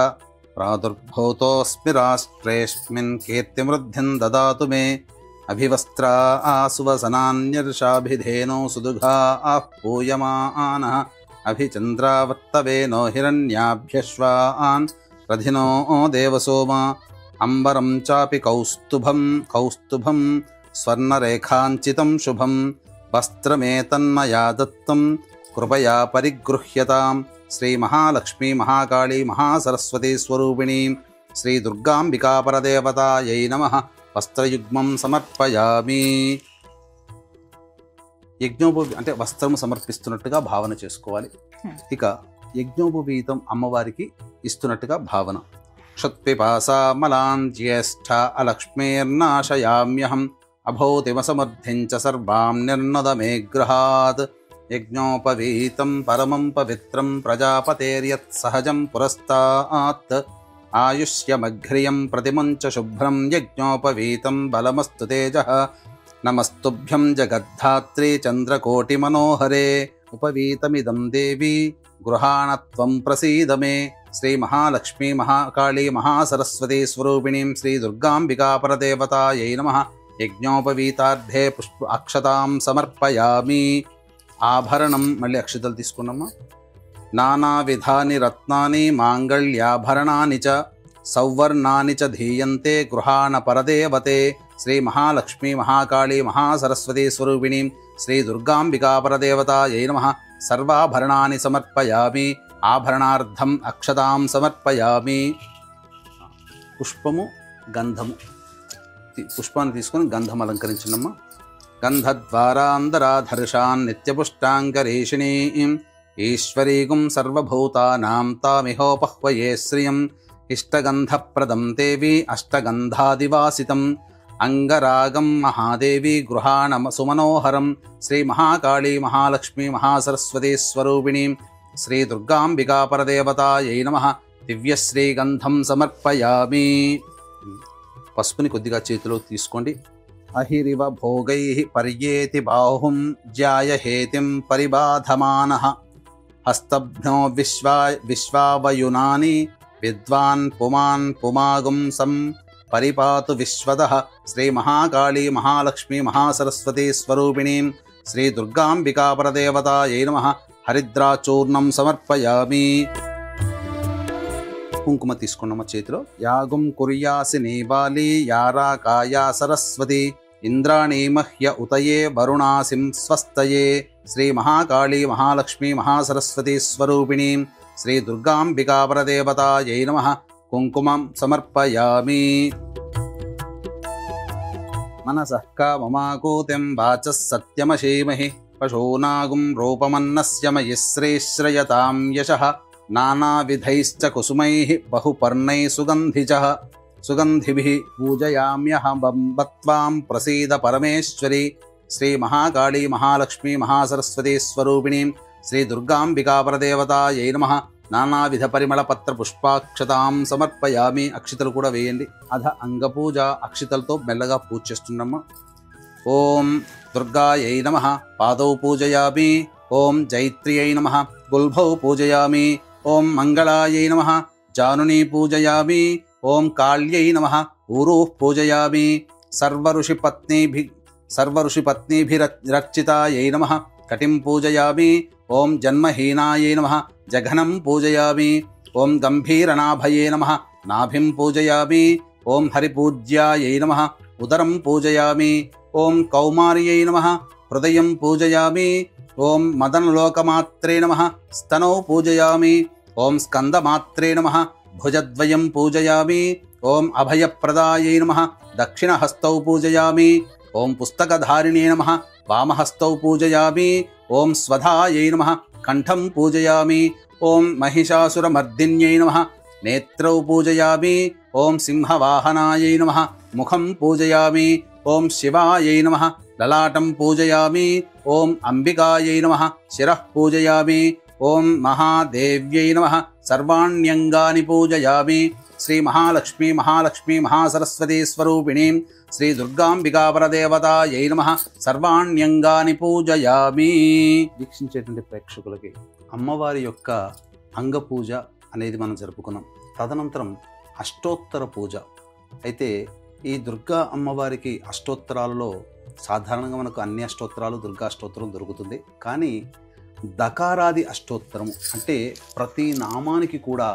ప్రాదుర్భూతోస్మి రాష్ట్రేస్మిన్ కీర్తిమృద్ధిం దదాతు మే అభివస్త్రా ఆసువసనాన్యర్షాభిధేనో సుదుఘా పూయమానః అభిచంద్రావర్తవేనో హిరణ్యాభ్యశ్వాన్ రధినో దేవసోమా అంబరం చాపి కౌస్తుభం స్వర్ణరేఖాంచితం శుభం వస్త్రమేతన్మయా దత్తం కృపయా పరిగృహ్యతాం. శ్రీ మహాలక్ష్మీ మహాకాళీ మహాసరస్వతీ స్వరూపిణీం శ్రీ దుర్గాంబికా పరదేవతాయై నమః. వస్త్రయుగ్మం సమర్పయామి. అంటే వస్త్రము సమర్పిస్తున్నట్టుగా భావన చేసుకోవాలి. ఇక యజ్ఞోపవీతం అమ్మవారికి ఇస్తున్నట్టుగా భావన. క్షత్పిపాసామలాం జ్యేష్ఠ అలక్ష్మీర్నాశయామ్యహం అభౌతిమసమర్థించ సర్వాం నిర్నదమే గృహాత్. యజ్ఞోపవీతం పరమం పవిత్రం ప్రజాపతేర్యత్ సహజం పురస్తాత్. ఆయుష్యమఘ్రియం ప్రతిమంచ శుభ్రం యజ్ఞోపవీతం బలమస్తు తేజః. నమస్తుభ్యం జగద్ధాత్రీ చంద్రకోటి మనోహరే ఉపవీతమిదం దేవి గృహాణత్వం ప్రసీద మే. శ్రీ మహాలక్ష్మీ మహాకాళీ మహాసరస్వతీ స్వరూపిణీం శ్రీ దుర్గాంబికా పరదేవతాయై నమః. యజ్ఞోపవీతార్థే అక్షతాం సమర్పయామి. ఆభరణం మళ్ళీ అక్షతలు తీసుకున్నామా. నానావిధాని రత్నాని మాంగళ్యాభరణాని చ సౌవర్ణాని చ ధీయంతే గృహాణ పరదేవతే. శ్రీ మహాలక్ష్మీ మహాకాళీ మహాసరస్వతీ స్వరూపిణీం శ్రీ దుర్గాంబికా పరదేవతాయై నమః. సర్వాభరణాని సమర్పయామి. ఆభరణార్థం అక్షతాం సమర్పయామి. పుష్పము, గంధము, పుష్పాన్ని తీసుకొని గంధం అలంకరించినమ్మా. గంధద్వారాంధరాధర్షాన్ నిత్యపుష్టాంగరీషిణీం ఈశ్వరీగుం సర్వభూతానాం తామిహోపహ్వయే శ్రియం. ఇష్టగంధప్రదం దేవి అష్టగంధాదివాసితం అంగరాగం మహాదేవి గృహాణ సుమనోహరం శ్రీ మహాకాళీ మహాలక్ష్మీ మహాసరస్వతీ స్వరూపిణీ శ్రీ దుర్గాంబికా పరదేవతాయై నమః దివ్యశ్రీగంధం సమర్పయామి. పసుపుని కొద్దిగా చేతిలో తీసుకోండి. అహిరివ భోగై పర్యేతి బాహుం జ్యాయహేతిం పరిబాధమానః హస్తభ్నో విశ్వావయునాని విద్వాన్ పుమాన్ పుమాగుం సం పరిపాతు విశ్వదః శ్రీ మహాకాళీ మహాలక్ష్మీ మహాసరస్వతీ స్వరూపిణీం శ్రీ దుర్గాంబికా పరదేవతాయై నమః హరిద్రాచూర్ణం సమర్పయామి. కుంకుమ తీసుకున్నమ్మ చేతిలో. యాగం కుర్యాసి నీబాలి యారా కాయా సరస్వతి ఇంద్రాణీ మహ్య ఉతయే వరుణాసిం స్వస్తయే శ్రీ మహాకాళీ మహాలక్ష్మీ మహాసరస్వతీ స్వరూపిణీ శ్రీ దుర్గాంబికా పరదేవతాయై నమః కుంకుమం సమర్పయామి. మనసః కామమాకూతిం వాచః సత్యమశీమహి పశూనాగుం రూపమన్నస్య మయి శ్రీశ్రయతాం యశః నానావిధైశ్చ కుసుమైః బహుపర్ణైః సుగంధిభిః పూజయామ్యహం త్వాం ప్రసీద పరమేశ్వరి శ్రీ మహాకాళీ మహాలక్ష్మీ మహాసరస్వతీ స్వరూపిణీ శ్రీ దుర్గాంబికా పరదేవతాయై నమః నానావిధ పరిమళ పత్ర పుష్పాక్షతాం సమర్పయామి. అక్షితలు కూడా వేయండి. అధ అంగపూజ. అక్షితలతో మెల్లగా పూజ చేస్తున్నాము. ఓం దుర్గాయై నమః పాదౌ పూజయామి. ఓం జైత్ర్యై నమః గుల్భౌ పూజయామి. ఓం మంగళాయై నమః జానునీ పూజయామి. ఓం కాళ్యై నమః ఊరూః పూజయామి. సర్వఋషిపత్నీభిరర్చితాయై నమః కటిం పూజయామి. ఓం జన్మహీనాయై నమః జఘనం పూజయామి. ఓం గంభీరనాభయే నమః నాభిం పూజయామి. ఓం హరిపూజ్యాయై నమః ఉదరం పూజయామి. ఓం కౌమార్యై నమః హృదయం పూజయామి. ఓం మదనలోకమాత్రే నమః స్తనౌ పూజయామి. ఓం స్కందమాత్రే నమః భుజద్వయం పూజయామి. ఓం అభయప్రదాయై నమః దక్షిణహస్తౌ పూజయామి. ఓం పుస్తకధారిణే నమః వామహస్తౌ పూజయామి. ఓం స్వధాయై నమః కంఠం పూజయామి. ఓం మహిషాసురమర్దిన్యై నమః నేత్రౌ పూజయామి. ఓం సింహవాహనాయై నమః ముఖం పూజయామి. ఓం శివాయై నమః లలాటం పూజయామి. ఓం అంబికాయై నమః శిరః పూజయామి. ఓం మహాదేవ్యై నమః సర్వాణ్యంగాని పూజయామి. శ్రీ మహాలక్ష్మీ మహాసరస్వతీ స్వరూపిణీం శ్రీ దుర్గాంబికా పరదేవతాయై నమః సర్వాణ్యంగాని పూజయామి. వీక్షించేటువంటి ప్రేక్షకులకి అమ్మవారి యొక్క అంగపూజ అనేది మనం జరుపుకున్నాం. తదనంతరం అష్టోత్తర పూజ. అయితే ఈ దుర్గా అమ్మవారికి అష్టోత్తరాలలో సాధారణంగా మనకు అన్ని అష్టోత్తరాలు దుర్గా అష్టోత్తరం దొరుకుతుంది. కానీ దకారాది అష్టోత్తరము అంటే ప్రతి నామానికి కూడా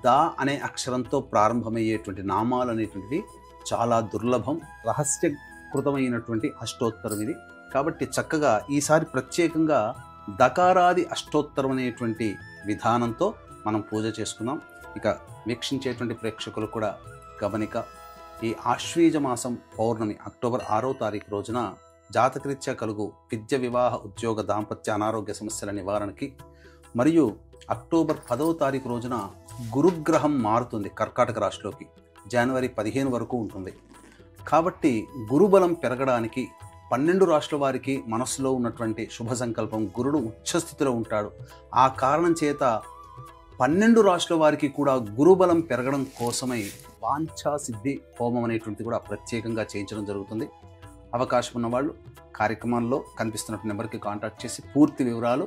దా అనే అక్షరంతో ప్రారంభమయ్యేటువంటి నామాలు అనేటువంటివి చాలా దుర్లభం, రహస్యకృతమైనటువంటి అష్టోత్తరం ఇది. కాబట్టి చక్కగా ఈసారి ప్రత్యేకంగా దకారాది అష్టోత్తరం అనేటువంటి విధానంతో మనం పూజ చేసుకున్నాం. ఇక వీక్షించేటువంటి ప్రేక్షకులు కూడా గమనిక. ఈ ఆశ్వీజ మాసం పౌర్ణమి అక్టోబర్ 6వ తారీఖు రోజున జాతకరీత్యా కలుగు విద్య, వివాహ, ఉద్యోగ, దాంపత్య, అనారోగ్య సమస్యల నివారణకి, మరియు అక్టోబర్ 10వ తారీఖు రోజున గురుగ్రహం మారుతుంది కర్కాటక రాశిలోకి. జనవరి 15 వరకు ఉంటుంది. కాబట్టి గురుబలం పెరగడానికి 12 రాశుల వారికి మనస్సులో ఉన్నటువంటి శుభ సంకల్పం, గురుడు ఉచ్చస్థితిలో ఉంటాడు. ఆ కారణం చేత 12 రాశుల వారికి కూడా గురుబలం పెరగడం కోసమై వాంఛా సిద్ధి హోమం అనేటువంటిది కూడా ప్రత్యేకంగా చేయించడం జరుగుతుంది. అవకాశం ఉన్నవాళ్ళు కార్యక్రమాల్లో కనిపిస్తున్న నెంబర్కి కాంటాక్ట్ చేసి పూర్తి వివరాలు.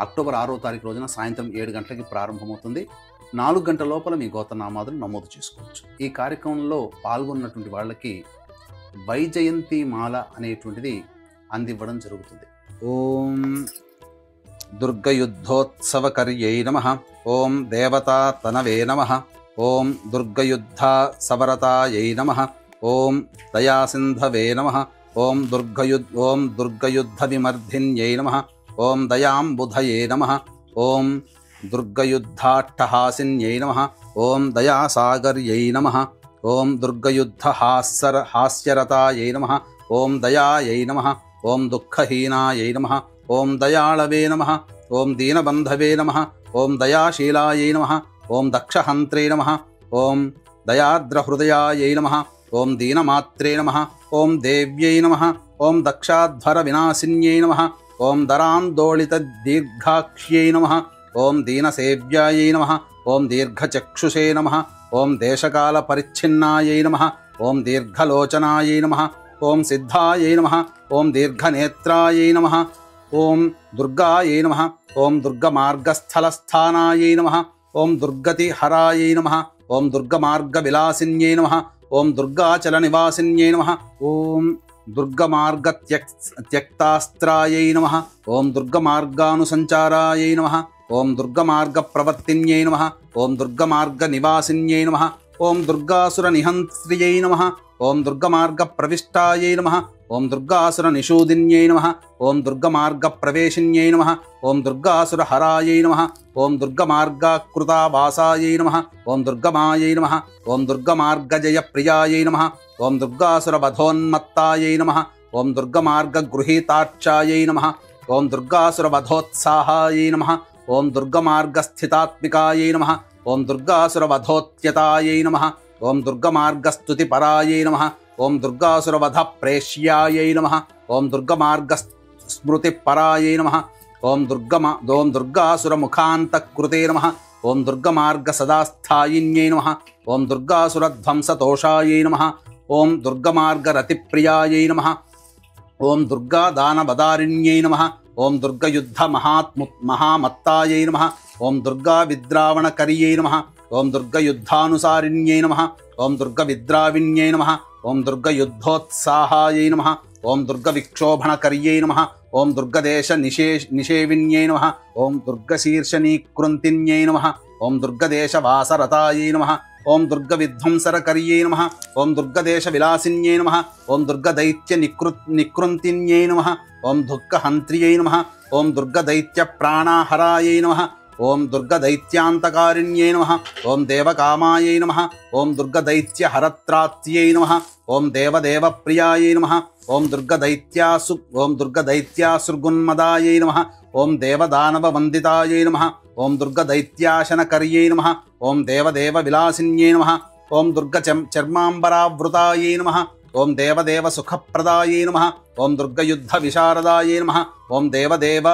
అక్టోబర్ 6వ తారీఖు రోజున సాయంత్రం 7 గంటలకి ప్రారంభమవుతుంది. 4 గంటల లోపల మీ గోత్రనామాదులు నమోదు చేసుకోవచ్చు. ఈ కార్యక్రమంలో పాల్గొన్నటువంటి వాళ్ళకి వైజయంతి మాల అనేటువంటిది అందివ్వడం జరుగుతుంది. ఓం దుర్గయుద్ధోత్సవకర్యై నమః. ఓం దేవతా తనవే నమః. ఓం దుర్గయుద్ధ సవరతాయై నమః. ఓం దయాసింధవే నమః. ఓం దుర్గయుద్ధ విమర్ధిన్యై నమః. ఓం దయాంబుధయే నమః. ఓం దుర్గయుద్ధాట్టహాసిన్యై నమః. ఓం దయాసాగర్యై నమః. ఓం దుర్గయుద్ధ హాస్యరతాయై నమః. ఓం దయాయై నమః. ఓం దుఃఖహీనాయై నమః. ఓం దయాళవే నమః. ఓం దీనబంధవే నమః. ఓం దయాశీలాయై నమః. ఓం దక్షహంత్రే నమః. ఓం దయాద్రహృదయాయై నమః. ఓం దీనమాత్రే నమః, ఓం దేవ్యై నమః, ఓం దక్షాధ్వర వినాశిన్యై నమః, ఓం దరాందోళిత దీర్ఘాక్ష్యై నమః, ఓం దీనసేవ్యాయై నమః, ఓం దీర్ఘచక్షుషే నమః, ఓం దేశకాల పరిచ్ఛిన్నాయై నమః, ఓం దీర్ఘలోచనాయై నమః, ఓం సిద్ధాయై నమః, ఓం దీర్ఘనేత్రాయై నమః, ఓం దుర్గాయై నమః, ఓం దుర్గమార్గస్థలస్థానాయై నమః, ఓం దుర్గతిహరాయై నమః, ఓం దుర్గమార్గవిలాసిన్యై నమః, ఓం దుర్గాచలనివాసిన్యై నమః, ఓం దుర్గమార్గత్యక్తాస్త్రాయై నమః, ఓం దుర్గమార్గానుసంచారాయై నమః, ఓం దుర్గమార్గప్రవర్తిన్యై నమః, ఓం దుర్గమార్గనివాసిన్యై నమః, ఓం దుర్గాసురనిహంత్ర్యై నమః, ఓం దుర్గమార్గప్రవిష్టాయై నమః, ఓం దుర్గాసురనిషూదిన్యై నమః, ఓం దుర్గమార్గప్రవేశిన్యై నమః, ఓం దుర్గాసురహరాయై నమః, ఓం దుర్గమార్గాకృతావాసాయై నమః, ఓం దుర్గమాయై నమః, ఓం దుర్గమార్గజయప్రియాయై నమః, ఓం దుర్గాసురవధోన్మత్తాయై నమః, ఓం దుర్గమార్గగృహీతాక్షాయై నమః, ఓం దుర్గాసురవధోత్సాహాయై నమః, ఓం దుర్గమార్గస్థితాత్మికాయై నమః, ఓం దుర్గాసురవధోత్యతాయై నమః, ఓం దుర్గమార్గస్తుతిపరాయై నమః, ఓం దుర్గాసురవధ ప్రేష్యాయై నమః, ఓం దుర్గమార్గస్మృతిపరాయై నమః, ఓం దుర్గాసురముఖాంతకృతే నమః, ఓం దుర్గమార్గసదాస్థాయిన్యై నమః, ఓం దుర్గాసురధ్వంసతోషాయై నమః, ఓం దుర్గమార్గరతిప్రియాయై నమః, ఓం దుర్గాదానవదారిణ్యై నమః, ఓం దుర్గయుద్ధమహామత్తాయై నమః, ఓం దుర్గావిద్రావణకర్యై నమః, ఓం దుర్గయుద్ధానుసారిణ్యై నమః, ఓం దుర్గవిద్రావిణ్యై నమః, ఓం దుర్గయుద్ధోత్సాహాయై నమః, ఓం దుర్గవిక్షోభణకర్యై నమః, ఓం దుర్గదేశ నిషేవిన్యై నమః, ఓం దుర్గశీర్షణీకృంతిన్యై నమః, ఓం దుర్గదేశవాసరతాయై నమః, ఓం దుర్గవిధ్వంసరకర్యై నమః, ఓం దుర్గదేశవిలాసిన్యై నమః, ఓం దుర్గదైత్యనికృంతిన్యై నమః, ఓం దుర్గహంత్ర్యై నమః, ఓం దుర్గదైత్యప్రాణాహరాయై నమః, ఓం దుర్గదైత్యాంతకారిణ్యై నమః, ఓం దేవకామాయై నమః, ఓం దుర్గదైత్యహరత్రాత్యై నమః, ఓం దేవదేవప్రియాయై నమః, ఓం దుర్గదైత్యాసుర్గున్మదాయై నమః, ఓం దేవదానవవందితాయై నమః, ఓం దుర్గదైత్యాశనకర్యై నమః, ఓం దేవదేవవిలాసిన్యై నమః, ఓం దుర్గచర్మాంబరావృతాయై నమః, ఓం దేవదేవసుఖప్రదాయై నమః, ఓం దుర్గయుద్ధవిశారదాయై నమః, ఓం దేవదేవ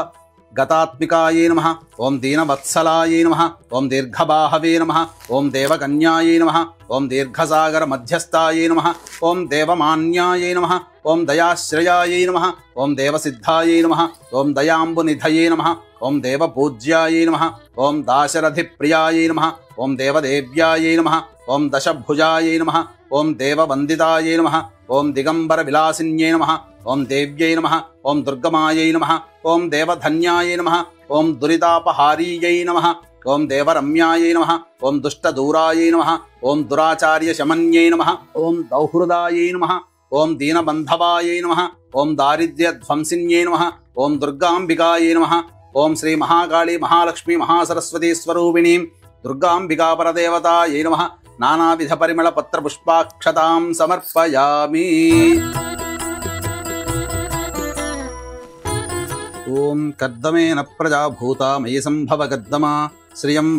గతాత్మికాయై నమః, ఓం దీనవత్సలాయై నమః, ఓం దీర్ఘబాహవే నమః, ఓం దేవకన్యాయై నమః, ఓం దీర్ఘసాగర మధ్యస్థాయై నమః, ఓం దేవమాన్యాయై నమః, ఓం దయాశ్రయాయై నమః, ఓం దేవసిద్ధాయై నమః, ఓం దయాంబునిధయే నమః, ఓం దేవపూజ్యాయై నమః, ఓం దాశరథిప్రియాయై నమః, ఓం దేవదేవ్యాయై నమః, ఓం దశభుజాయై నమః, ఓం దేవవందితాయై నమః, ఓం దిగంబర విలాసిన్యై నమః, ఓం దేవ్యై నమః, ఓం దుర్గమాయై నమః, ఓం దేవధన్యాయై నమః, ఓం దురితాపహారీయై నమః, ఓం దేవరమ్యాయై నమః, ఓం దుష్టదూరాయై నమః, ఓం దురాచార్యశమన్యై నమః, ఓం దౌహృదాయై నమః, ఓం దీనబంధవాయై నమః, ఓం దారిద్ర్యధ్వంసిన్యై నమః, ఓం దుర్గాంబికాయై నమః, ఓం శ్రీ మహాకాళీ మహాలక్ష్మీ మహాసరస్వతీ స్వరూపిణీం దుర్గాంబికాపరదేవతాయై నమః నానావిధ పరిమళ పత్ర పుష్పాక్షతాం సమర్పయామి. ఓం కర్దమేన ప్రజాభూత మయి సంభవ గర్దమా శ్రియం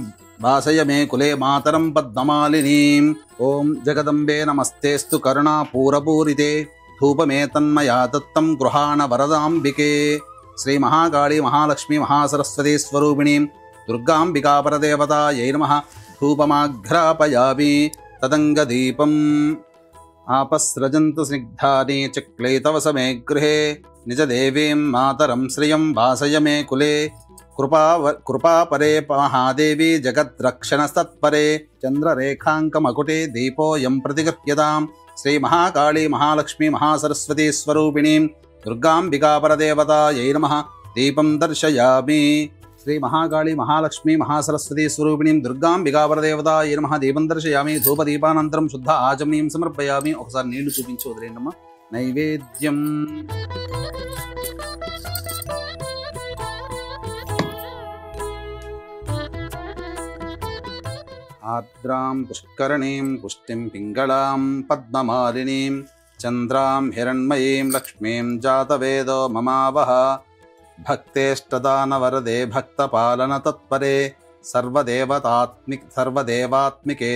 వాసయ మే కులే మాతరం పద్మమాలినీం. ఓం జగదంబే నమస్తేస్తు కరుణాపూరపూరితే ధూపమేతన్మయా దత్తం గృహాణ వరదాంబికే. శ్రీ మహాకాళీ మహాలక్ష్మీ మహాసరస్వతీ స్వరూపిణీం దుర్గాంబికాపరదేవతాయై నమః ధూపమాఘ్రాపయామి. తదంగదీపం ఆపస్రజంతు స్నిగ్ధాని చక్లైతవసమే గృహే నిజదేవీం మాతరం శ్రియం వాసయ మే కులే. కృపాపరే మహాదేవి జగద్రక్షణస్తత్పరే చంద్రరేఖాంకమకుటే దీపోయం ప్రతిగృహ్యతాం. శ్రీ మహాకాళీ మహాలక్ష్మీ మహాసరస్వతీ స్వరూపిణీం దుర్గాంబికాపరదేవతాయై నమః దీపం దర్శయామి. శ్రీ మహాకాళీ మహాలక్ష్మీ మహాసరస్వతీ స్వరూపిణీం దుర్గాంబికాపరదేవతాయై నమః దీపం దర్శయామి. ధూపదీపానంతరం శుద్ధ ఆచమనీయం సమర్పయామి. ఒకసారి నీళ్లు చూపించి వదిలేండమ్మా. నైవేద్యం ఆర్ద్రాం పుష్కరణీం పుష్టిం పింగళాం పద్మమాలినీం చంద్రాం హిరణ్మయీం లక్ష్మీం జాతవేదో మమావహ. భక్తేష్టదానవరదే భక్తపాలన తత్పరే सर्वदेवात्मिके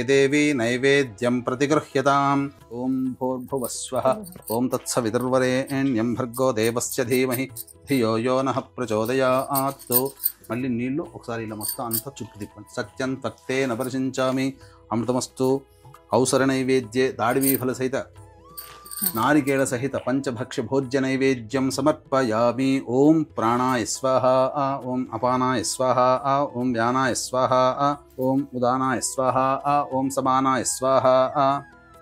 देवी नैवेद्यं प्रतिगृह्यताम्। ओम भूर्भुवस्वः ओम तत्सवितुर्वरेण्यं भर्गो देवस्य धीमहि ధియో యో నః ప్రచోదయాత్। మళ్ళీ నీళ్లు ఒకసారి ఇలా మొత్తం అంతా చుట్టూ తిప్పండి. సత్యం త్వక్తేన పరిశించామి అమృతమస్తు। ఔసర నైవేద్యే దాడిమీ ఫల సహిత నారికేళ సహిత పంచభక్ష్య భోజ్య నైవేద్యం సమర్పయామి। ఓం ప్రాణాయ స్వాహ ఓం అపానాయ స్వాహ ఓం వ్యానాయ స్వాహ ఓం ఉదానాయ స్వాహ ఓం సమానాయ స్వాహ।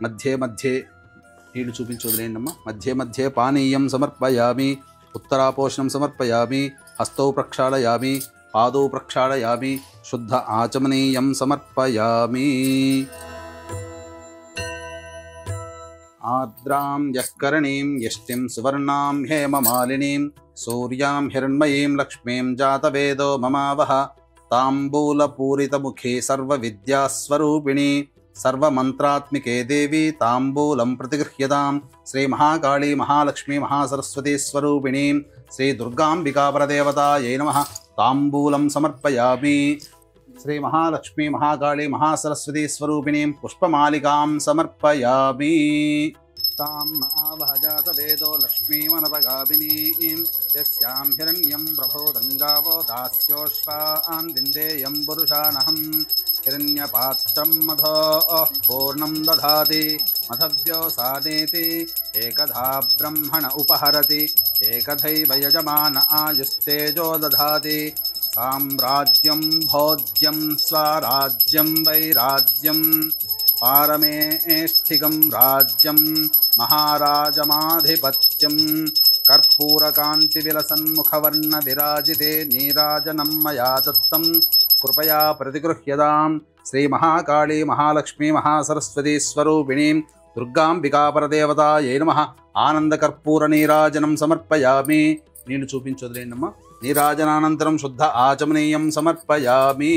మధ్యే మధ్యే నీళ్లు చూపించి వదిలేయండమ్మా। మధ్యే మధ్యే పానీయం సమర్పయామి। उत्तरापोषणं समर्पयामि। हस्तौ प्रक्षालयामि पादौ प्रक्षालयामि शुद्ध आचमनीयं समर्पयामि। आर्द्रां यःकरणीं यष्टिं सुवर्णां हेममालिनीं सूर्यां हिरण्मयीं लक्ष्मीं जातवेदो ममावह। ताम्बूलपूरितमुखे सर्वविद्यास्वरूपिणी सर्वमंत्रात्मिके देवी तांबूलं प्रतिगृह्यताम्। श्री महाकाली महालक्ष्मी महासरस्वती स्वरूपिणी श्री दुर्गांबिकापरदेवतायै नमः तांबूलं समर्पयामि। श्री महालक्ष्मी महाकाली महासरस्वती स्वरूपिणीं पुष्पमालिकां समर्पयामि। तां आवह जातवेदो लक्ष्मीमनपगामिनीं यस्यां हिरण्यं प्रभोदङ्गावो दास्योश्वान् विन्देयं पुरुषानहम्। हिरण्यपात्रं मधोः पूर्णं दधाति मधव्यो सानेति एकधा ब्रह्मण उपहरति एकधैव यजमान आयुस्तेजो दधाति। साम्राज्यं भोज्यं स्वराज्यं वैराज्यं पारमेष्ठिकं राज्यं महाराजमाधिपत्यं कर्पूरकान्तिविलसन्मुखवर्णविराजिते नीराजनं मया दत्तं कृपया प्रतिगृह्यताम्। श्री महाकाली महालक्ष्मी महासरस्वती स्वरूपिणीं दुर्गांबिकापरदेवतायै नमः आनंदकर्पूर नीराजनं समर्पयामि। నీళ్లు చూపించి వదిలేయండమ్మా। నీరాజనానంతరం శుద్ధ ఆచమనీయం సమర్పయామి।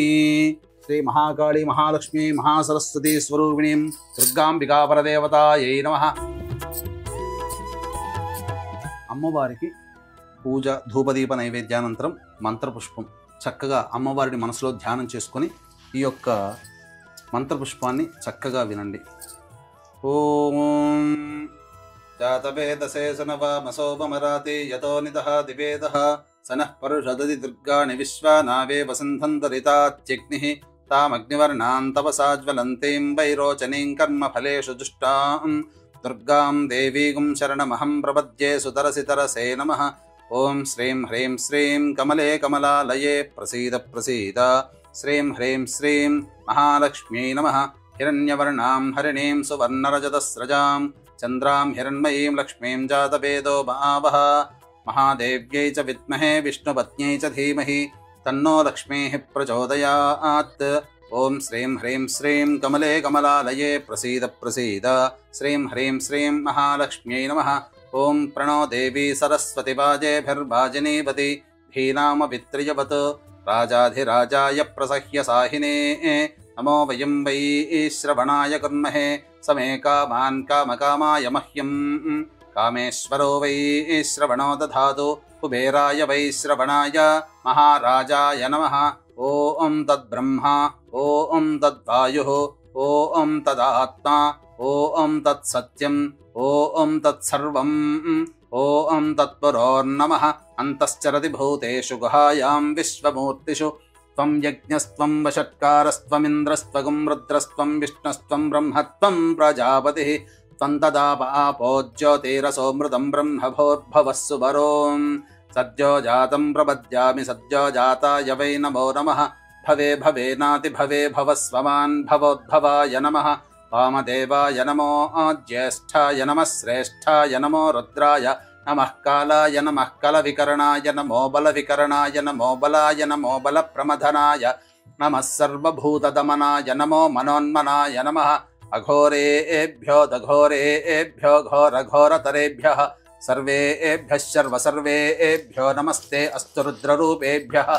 శ్రీ మహాకాళీ మహాలక్ష్మీ మహాసరస్వతీ స్వరూపిణీం దుర్గాంబికాపరదేవతాయై నమః। అమ్మవారికి పూజ ధూపదీప నైవేద్యానంతరం మంత్రపుష్పం చక్కగా అమ్మవారిని మనసులో ధ్యానం చేసుకొని ఈ యొక్క మంత్రపుష్పాన్ని చక్కగా వినండి। ఓం జాతవేదసే సనవామసోపమరాతి యతో నిదః దివేదః సనః పరుషదది దుర్గాణి విశ్వానావే వసంతంతరితాత్యగ్నిః తామగ్నివర్ణాం తపసా జ్వలంతీం వైరోచనీం కర్మఫలేషు దుష్టాం దుర్గాం దేవీగుం శరణమహం ప్రపద్యే సుతరసి తరసే నమః। ఓం శ్రీం హ్రీం శ్రీం కమలే కమలాలయే ప్రసీద ప్రసీద। శ్రీం హ్రీం శ్రీం మహాలక్ష్మ్యై నమః। హిరణ్యవర్ణాం హరిణీం సువర్ణరజతస్రజాం చంద్రాం హిరణ్మయీం లక్ష్మీం జాతవేదో మహావహ। మహాదేవ్యై చ విద్మహే విష్ణుపత్న్యై చ ధీమహి తన్నో లక్ష్మీః ప్రచోదయాత్। ఓం శ్రీం హ్రీం శ్రీం కమలే కమలాలయే ప్రసీద ప్రసీద। శ్రీం హ్రీం శ్రీం మహాలక్ష్మ్యై నమః। ఓం ప్రణో దేవీ సరస్వతి వాజేభిర్వాజినీవతి ధీనామవిత్రియవత్ రాజాధిరాజాయ ప్రసహ్య సాహినే నమో వయం వై శ్రవణాయ కుర్మహే సమే కామాన్ కామకామాయ మహ్యం కామేశ్వరో వై శ్రవణో దధాతు కుబేరాయ వై శ్రవణాయ మహారాజాయ నమః। ఓం తద్బ్రహ్మ ఓం తద్వాయుః ఓం తదాత్మా ఓం తత్సత్యం ఓం తత్సర్వం ఓం తత్పురోర్నమః। అంతశ్చరతి భూతేషు గుహాయాం విశ్వమూర్తిషు త్వం యజ్ఞస్త్వం వషట్కారస్త్వమింద్రస్త్వగుం రుద్రస్త్వం విష్ణుస్త్వం బ్రహ్మత్వం ప్రజాపతిః త్వం తదాపో జ్యోతిరసోమృతం బ్రహ్మభోర్భవః సువరోం సద్యో జాతం ప్రపద్యామి సద్యో జాతాయ వై నమో నమః। భవే భవేనాతి భవే భవస్వమాన్ భవోద్భవాయ నమః। వామదేవాయ నమో జ్యేష్ఠాయ నమః శ్రేష్ఠాయ నమో రుద్రాయ నమః కాలాయ నమః కలవికరణాయ నమో బలవికరణాయ నమో బలాయ నమో బలప్రమథనాయ నమః సర్వభూతదమనాయ నమో మనోన్మనాయ నమః। అఘోరేభ్యో దఘోరేభ్యో ఘోరఘోరతరేభ్యః సర్వేభ్యః సర్వసర్వేభ్యో నమస్తే అస్తు రుద్రరూపేభ్యః।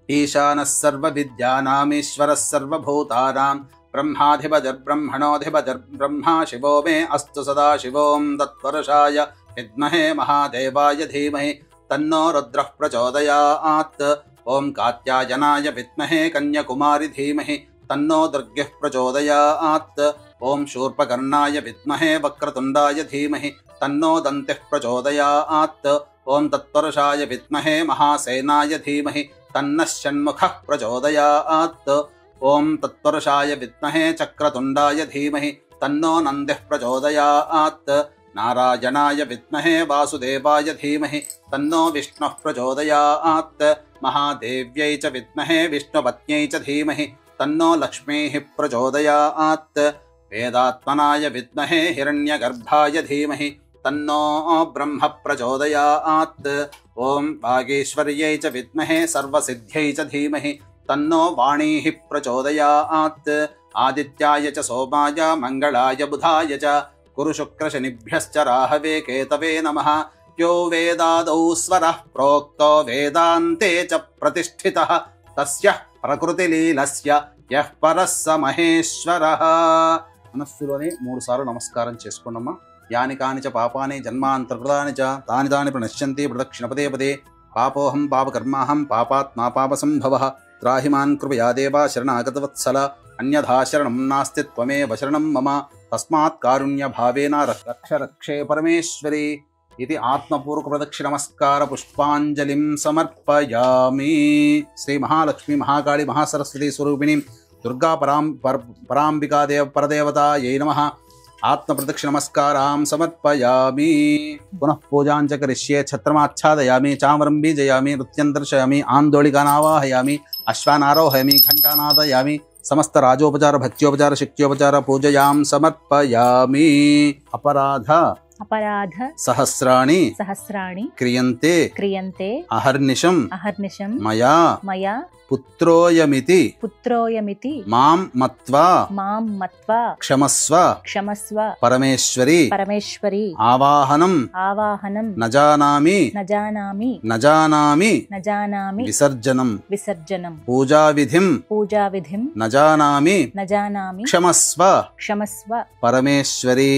ఈశానः సర్వవిద్యానామీశ్వరः సర్వభూతానాం బ్రహ్మాధిపతిర్బ్రహ్మణోధిపతిర్బ్రహ్మా శివో మే అస్తు సదాశివోం తత్పురుషాయ విద్మహే మహాదేవాయ ధీమహి తన్నో రుద్రః ప్రచోదయాత్। ఓం కాత్యాయనాయ విద్మహే కన్యాకుమారి ధీమహి తన్నో దుర్గః ప్రచోదయాత్. ఓం శూర్పకర్ణాయ విద్మహే వక్రతుండాయ ధీమహి తన్నో దంతిః ప్రచోదయాత్. ఓం తత్పరుషాయ విద్మహే మహాసేనాయ ధీమహి తన్నః షణ్ముఖః ప్రచోదయాత్. ఓం తత్పరుషాయ విద్మహే చక్రతుండాయ ధీమహి తన్నో నందిః ప్రచోదయాత్. నారాయణాయ విద్మహే వాసుదేవాయ ధీమహి తన్నో విష్ణుః ప్రచోదయాత్. మహాదేవ్యై చ విద్మహే విష్ణుపత్న్యై చ ధీమహి తన్నో లక్ష్మీః ప్రచోదయాత్. వేదాత్మనాయ విద్మహే హిరణ్యగర్భాయ ధీమహి తన్నో బ్రహ్మ ప్రచోదయాత్. ఓం వాగీశ్వర్యై చ విద్మహే సర్వసిద్ధ్యై చ ధీమహి తన్నో వాణీః ప్రచోదయాత్. ఆదిత్యాయ చ సోమాయ మంగళాయ బుధాయ చ గురు శుక్ర శనిభ్యశ్చ రాహవే కేతవే నమః. యో వేదాదౌ స్వరః ప్రోక్తో వేదాంతే చ ప్రతిష్ఠితః తస్య ప్రకృతిలీలస్య యః పరః స మహేశ్వరః. మనస్సులోనే 3 సార్లు నమస్కారం చేసుకోండమ్మా. యాని కాని చ పాపాని జన్మాంతర్కృతాని చ తాని తాని ప్రణశ్యంతి ప్రదక్షిణ పదే పదే. పాపోహం పాపకర్మాహం పాపాత్మా పాపసంభవః. త్రాహి మాన్ కృపయా దేవా శరణాగతవత్సల. అన్యథా శరణం నాస్తి త్వమేవ శరణం మమ. తస్మాత్ కారుణ్య భావేన రక్ష రక్షే పరమేశ్వరి. ఇది ఆత్మపూర్వక ప్రదక్షిణ నమస్కార పుష్పాంజలిం సమర్పయామి. శ్రీ మహాలక్ష్మి మహాకాళి మహాసరస్వతి స్వరూపిణి దుర్గా పరాంబికా పరదేవతాయై నమః. ఆత్మ ప్రదక్షిణ నమస్కారాం సమర్పయామి. పునః పూజాంచ కరిష్యే. ఛత్రమాచ్ఛాదయామి, చామరం బీజయామి, నృత్యం దర్శయామి, ఆందోళికానావాహయామి, అశ్వానారోహయామి, ఘంటానాదయామి. సమస్త రాజోపచార భక్త్యోపచార శక్త్యోపచార పూజయాం సమర్పయామి. అపరాధ సహస్రాణి క్రియంతే అహర్నిశం మయా పుత్రోయమితి మాం మత్వా క్షమస్వ పరమేశ్వరి. ఆవాహనం నజానామి విసర్జనం పూజావిధిం నజానామి క్షమస్వ పరమేశ్వరి.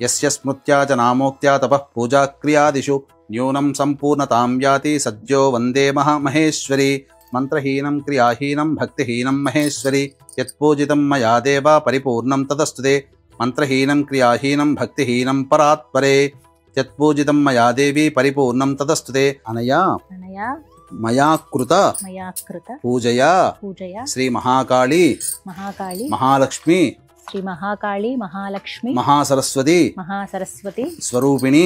యస్య స్మృత్యా చ నామోక్త్యా తపః పూజాక్రియాదిషు న్యూనం సంపూర్ణతాం యాతి సద్యో వందే మహేశ్వరి. మంత్రహీనం క్రియాహీనం భక్తిహీనం మహేశ్వరి. యత్పూజితం మయా దేవా పరిపూర్ణం తదస్తుతే. మంత్రహీనం క్రియాహీనం భక్తిహీనం పరాత్పరే. యత్పూజితం మయా దేవి పరిపూర్ణం తదస్తుతే. అనయా మయా కృత పూజయా శ్రీ మహాకాళి మహాలక్ష్మి మహాసరస్వతి స్వరూపిణి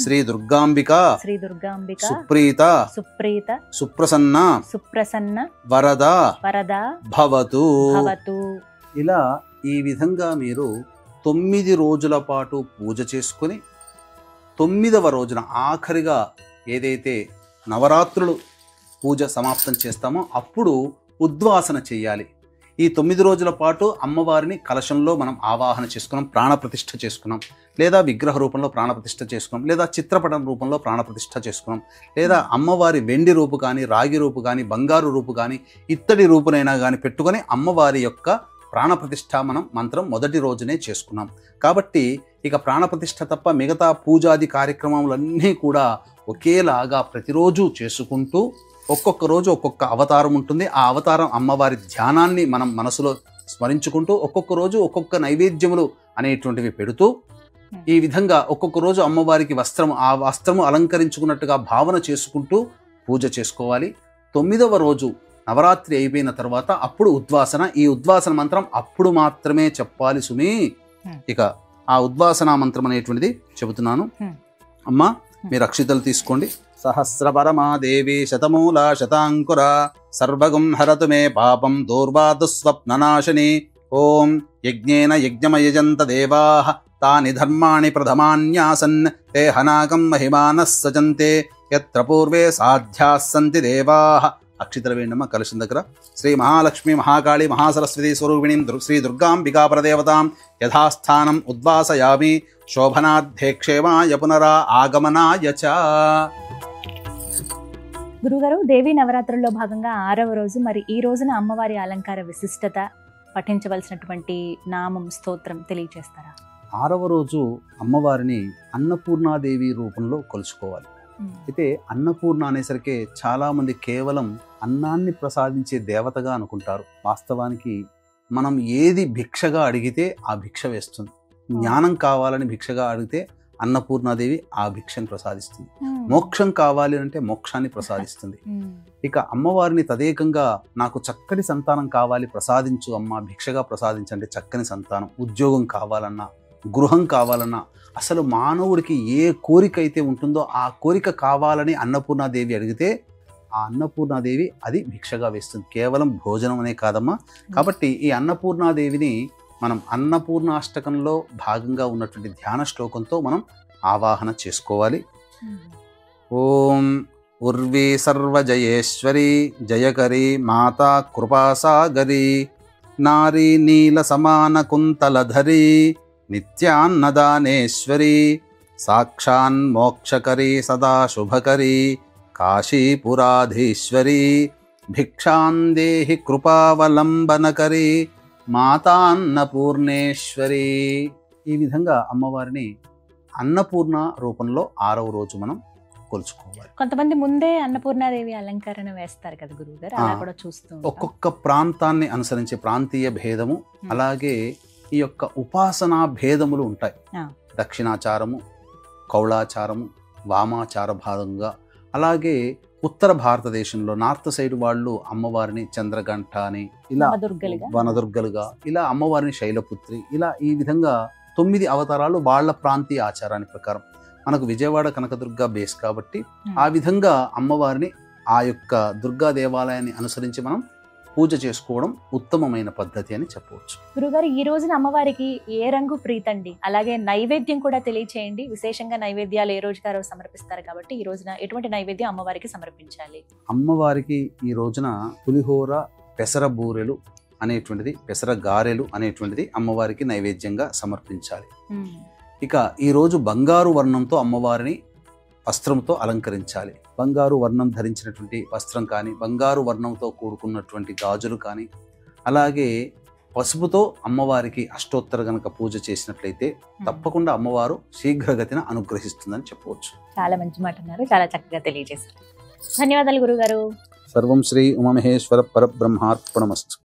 శ్రీ దుర్గాంబిక సుప్రీత సుప్రసన్న వరద భవతు. ఇలా ఈ విధంగా మీరు 9 రోజుల పాటు పూజ చేసుకుని 9వ రోజున ఆఖరిగా ఏదైతే నవరాత్రులు పూజ సమాప్తం చేస్తామో అప్పుడు ఉద్వాసన చేయాలి. ఈ 9 రోజుల పాటు అమ్మవారిని కలశంలో మనం ఆవాహన చేసుకున్నాం, ప్రాణప్రతిష్ఠ చేసుకున్నాం, లేదా విగ్రహ రూపంలో ప్రాణప్రతిష్ఠ చేసుకున్నాం, లేదా చిత్రపటం రూపంలో ప్రాణప్రతిష్ఠ చేసుకున్నాం, లేదా అమ్మవారి వెండి రూపు కానీ, రాగి రూపు కానీ, బంగారు రూపు కానీ, ఇత్తడి రూపునైనా కానీ పెట్టుకొని అమ్మవారి యొక్క ప్రాణప్రతిష్ఠ మనం మంత్రం మొదటి రోజునే చేసుకున్నాం. కాబట్టి ఇక ప్రాణప్రతిష్ఠ తప్ప మిగతా పూజాది కార్యక్రమాలన్నీ కూడా ఒకేలాగా ప్రతిరోజు చేసుకుంటూ ఒక్కొక్క రోజు ఒక్కొక్క అవతారం ఉంటుంది. ఆ అవతారం అమ్మవారి ధ్యానాన్ని మనం మనసులో స్మరించుకుంటూ ఒక్కొక్క రోజు ఒక్కొక్క నైవేద్యములు అనేటువంటివి పెడుతూ ఈ విధంగా ఒక్కొక్క రోజు అమ్మవారికి ఆ వస్త్రము అలంకరించుకున్నట్టుగా భావన చేసుకుంటూ పూజ చేసుకోవాలి. 9వ రోజు నవరాత్రి అయిపోయిన తర్వాత అప్పుడు ఉద్వాసన. ఈ ఉద్వాసన మంత్రం అప్పుడు మాత్రమే చెప్పాలి సుమి. ఇక ఆ ఉద్వాసన మంత్రం అనేటువంటిది చెబుతున్నాను. అమ్మా మీరు అక్షితలు తీసుకోండి. సహస్రపరమాదేవి శతమూల శతాంకుర సర్వగుం హరతు మే పాపం దూర్వాదుస్వప్ననాశిని. ఓం యజ్ఞేన యజ్ఞమయజంత దేవాః తాని ధర్మాణి ప్రథమాన్యాసన్ తే హనాగం మహిమానః సజంతే యత్ర పూర్వే సాధ్యాः సంతి దేవాః. అక్షితల వేణమ్మ కలశం దగ్గర. శ్రీ మహాలక్ష్మి మహాకాళి మహాసరస్వతి స్వరూపిణి శ్రీ దుర్గాంబికా పరదేవతాం యథాస్థానం ఉద్వాసయామి. శోభనాధ్యేక్షేమాయ పునరా ఆగమనాయ చ. గురుగారు, దేవీ నవరాత్రుల్లో భాగంగా 6వ రోజు, మరి ఈ రోజున అమ్మవారి అలంకార విశిష్టత, పఠించవలసినటువంటి నామం, స్తోత్రం తెలియజేస్తారా? 6వ రోజు అమ్మవారిని అన్నపూర్ణాదేవి రూపంలో కొలుచుకోవాలి. అయితే అన్నపూర్ణ అనేసరికి చాలా మంది కేవలం అన్నాన్ని ప్రసాదించే దేవతగా అనుకుంటారు. వాస్తవానికి మనం ఏది భిక్షగా అడిగితే ఆ భిక్ష వేస్తుంది. జ్ఞానం కావాలని భిక్షగా అడిగితే అన్నపూర్ణాదేవి ఆ భిక్షను ప్రసాదిస్తుంది. మోక్షం కావాలి అంటే మోక్షాన్ని ప్రసాదిస్తుంది. ఇక అమ్మవారిని తదేకంగా నాకు చక్కటి సంతానం కావాలి, ప్రసాదించు అమ్మ, భిక్షగా ప్రసాదించండి. చక్కని సంతానం, ఉద్యోగం కావాలన్నా, గృహం కావాలన్నా, అసలు మానవుడికి ఏ కోరిక అయితే ఉంటుందో ఆ కోరిక కావాలని అన్నపూర్ణాదేవి అడిగితే ఆ అన్నపూర్ణాదేవి అది భిక్షగా వేస్తుంది. కేవలం భోజనం అనే కాదమ్మా. కాబట్టి ఈ అన్నపూర్ణాదేవిని మనం అన్నపూర్ణాష్టకంలో భాగంగా ఉన్నటువంటి ధ్యాన శ్లోకంతో మనం ఆవాహన చేసుకోవాలి. ఓం ఉర్వీ సర్వజయేశ్వరి జయకరి మాతా కృపాసాగరి నారీ నీల సమాన కుంతలధరి నిత్యాన్నదానేశ్వరి సాక్షాన్ మోక్షకరి సదా శుభకరి కాశీపురాధీశ్వరి భిక్షాందేహి కృపావలంబనకరి మాతాన్నపూర్ణేశ్వరి. ఈ విధంగా అమ్మవారిని అన్నపూర్ణ రూపంలో 6వ రోజు మనం కొలుచుకోవాలి. కొంతమంది ముందే అన్నపూర్ణాదేవి అలంకరణ వేస్తారు కదా గురువు గారు, అలా కూడా చూస్తూ ఒక్కొక్క ప్రాంతాన్ని అనుసరించే ప్రాంతీయ భేదము, అలాగే ఈ యొక్క ఉపాసనా భేదములు ఉంటాయి. దక్షిణాచారము, కౌళాచారము, వామాచార భాగంగా, అలాగే ఉత్తర భారతదేశంలో నార్త్ సైడ్ వాళ్ళు అమ్మవారిని చంద్రగంట అని, ఇలా వనదుర్గలుగా, ఇలా అమ్మవారిని శైలపుత్రి, ఇలా ఈ విధంగా 9 అవతారాలు వాళ్ళ ప్రాంతీయ ఆచారాన్ని ప్రకారం. మనకు విజయవాడ కనకదుర్గ బేస్ కాబట్టి ఆ విధంగా అమ్మవారిని ఆ యొక్క దుర్గా దేవాలయాన్ని అనుసరించి మనం పూజ చేసుకోవడం ఉత్తమమైన పద్ధతి అని చెప్పవచ్చు. గురుగారు, ఈ రోజున అమ్మవారికి ఏ రంగు ప్రీతండి, అలాగే నైవేద్యం కూడా తెలియచేయండి. విశేషంగా నైవేద్యాలు ఏ రోజుగా సమర్పిస్తారు కాబట్టి ఈ రోజున ఎటువంటి నైవేద్యం అమ్మవారికి సమర్పించాలి? అమ్మవారికి ఈ రోజున పులిహోర, పెసర బూరెలు అనేటువంటిది, పెసర గారెలు అనేటువంటిది అమ్మవారికి నైవేద్యంగా సమర్పించాలి. ఇక ఈ రోజు బంగారు వర్ణంతో అమ్మవారిని వస్త్రంతో అలంకరించాలి. బంగారు వర్ణం ధరించినటువంటి వస్త్రం కానీ, బంగారు వర్ణంతో కూడుకున్నటువంటి గాజులు కానీ, అలాగే పసుపుతో అమ్మవారికి అష్టోత్తర గనక పూజ చేసినట్లయితే తప్పకుండా అమ్మవారు శీఘ్రగతిన అనుగ్రహిస్తుందని చెప్పవచ్చు. చాలా మంచి మాట అన్నారు, చాలా చక్కగా తెలియజేశారు. ధన్యవాదాలు గురుగారు. సర్వం శ్రీ ఉమామహేశ్వర పరబ్రహ్మార్పణమస్తు.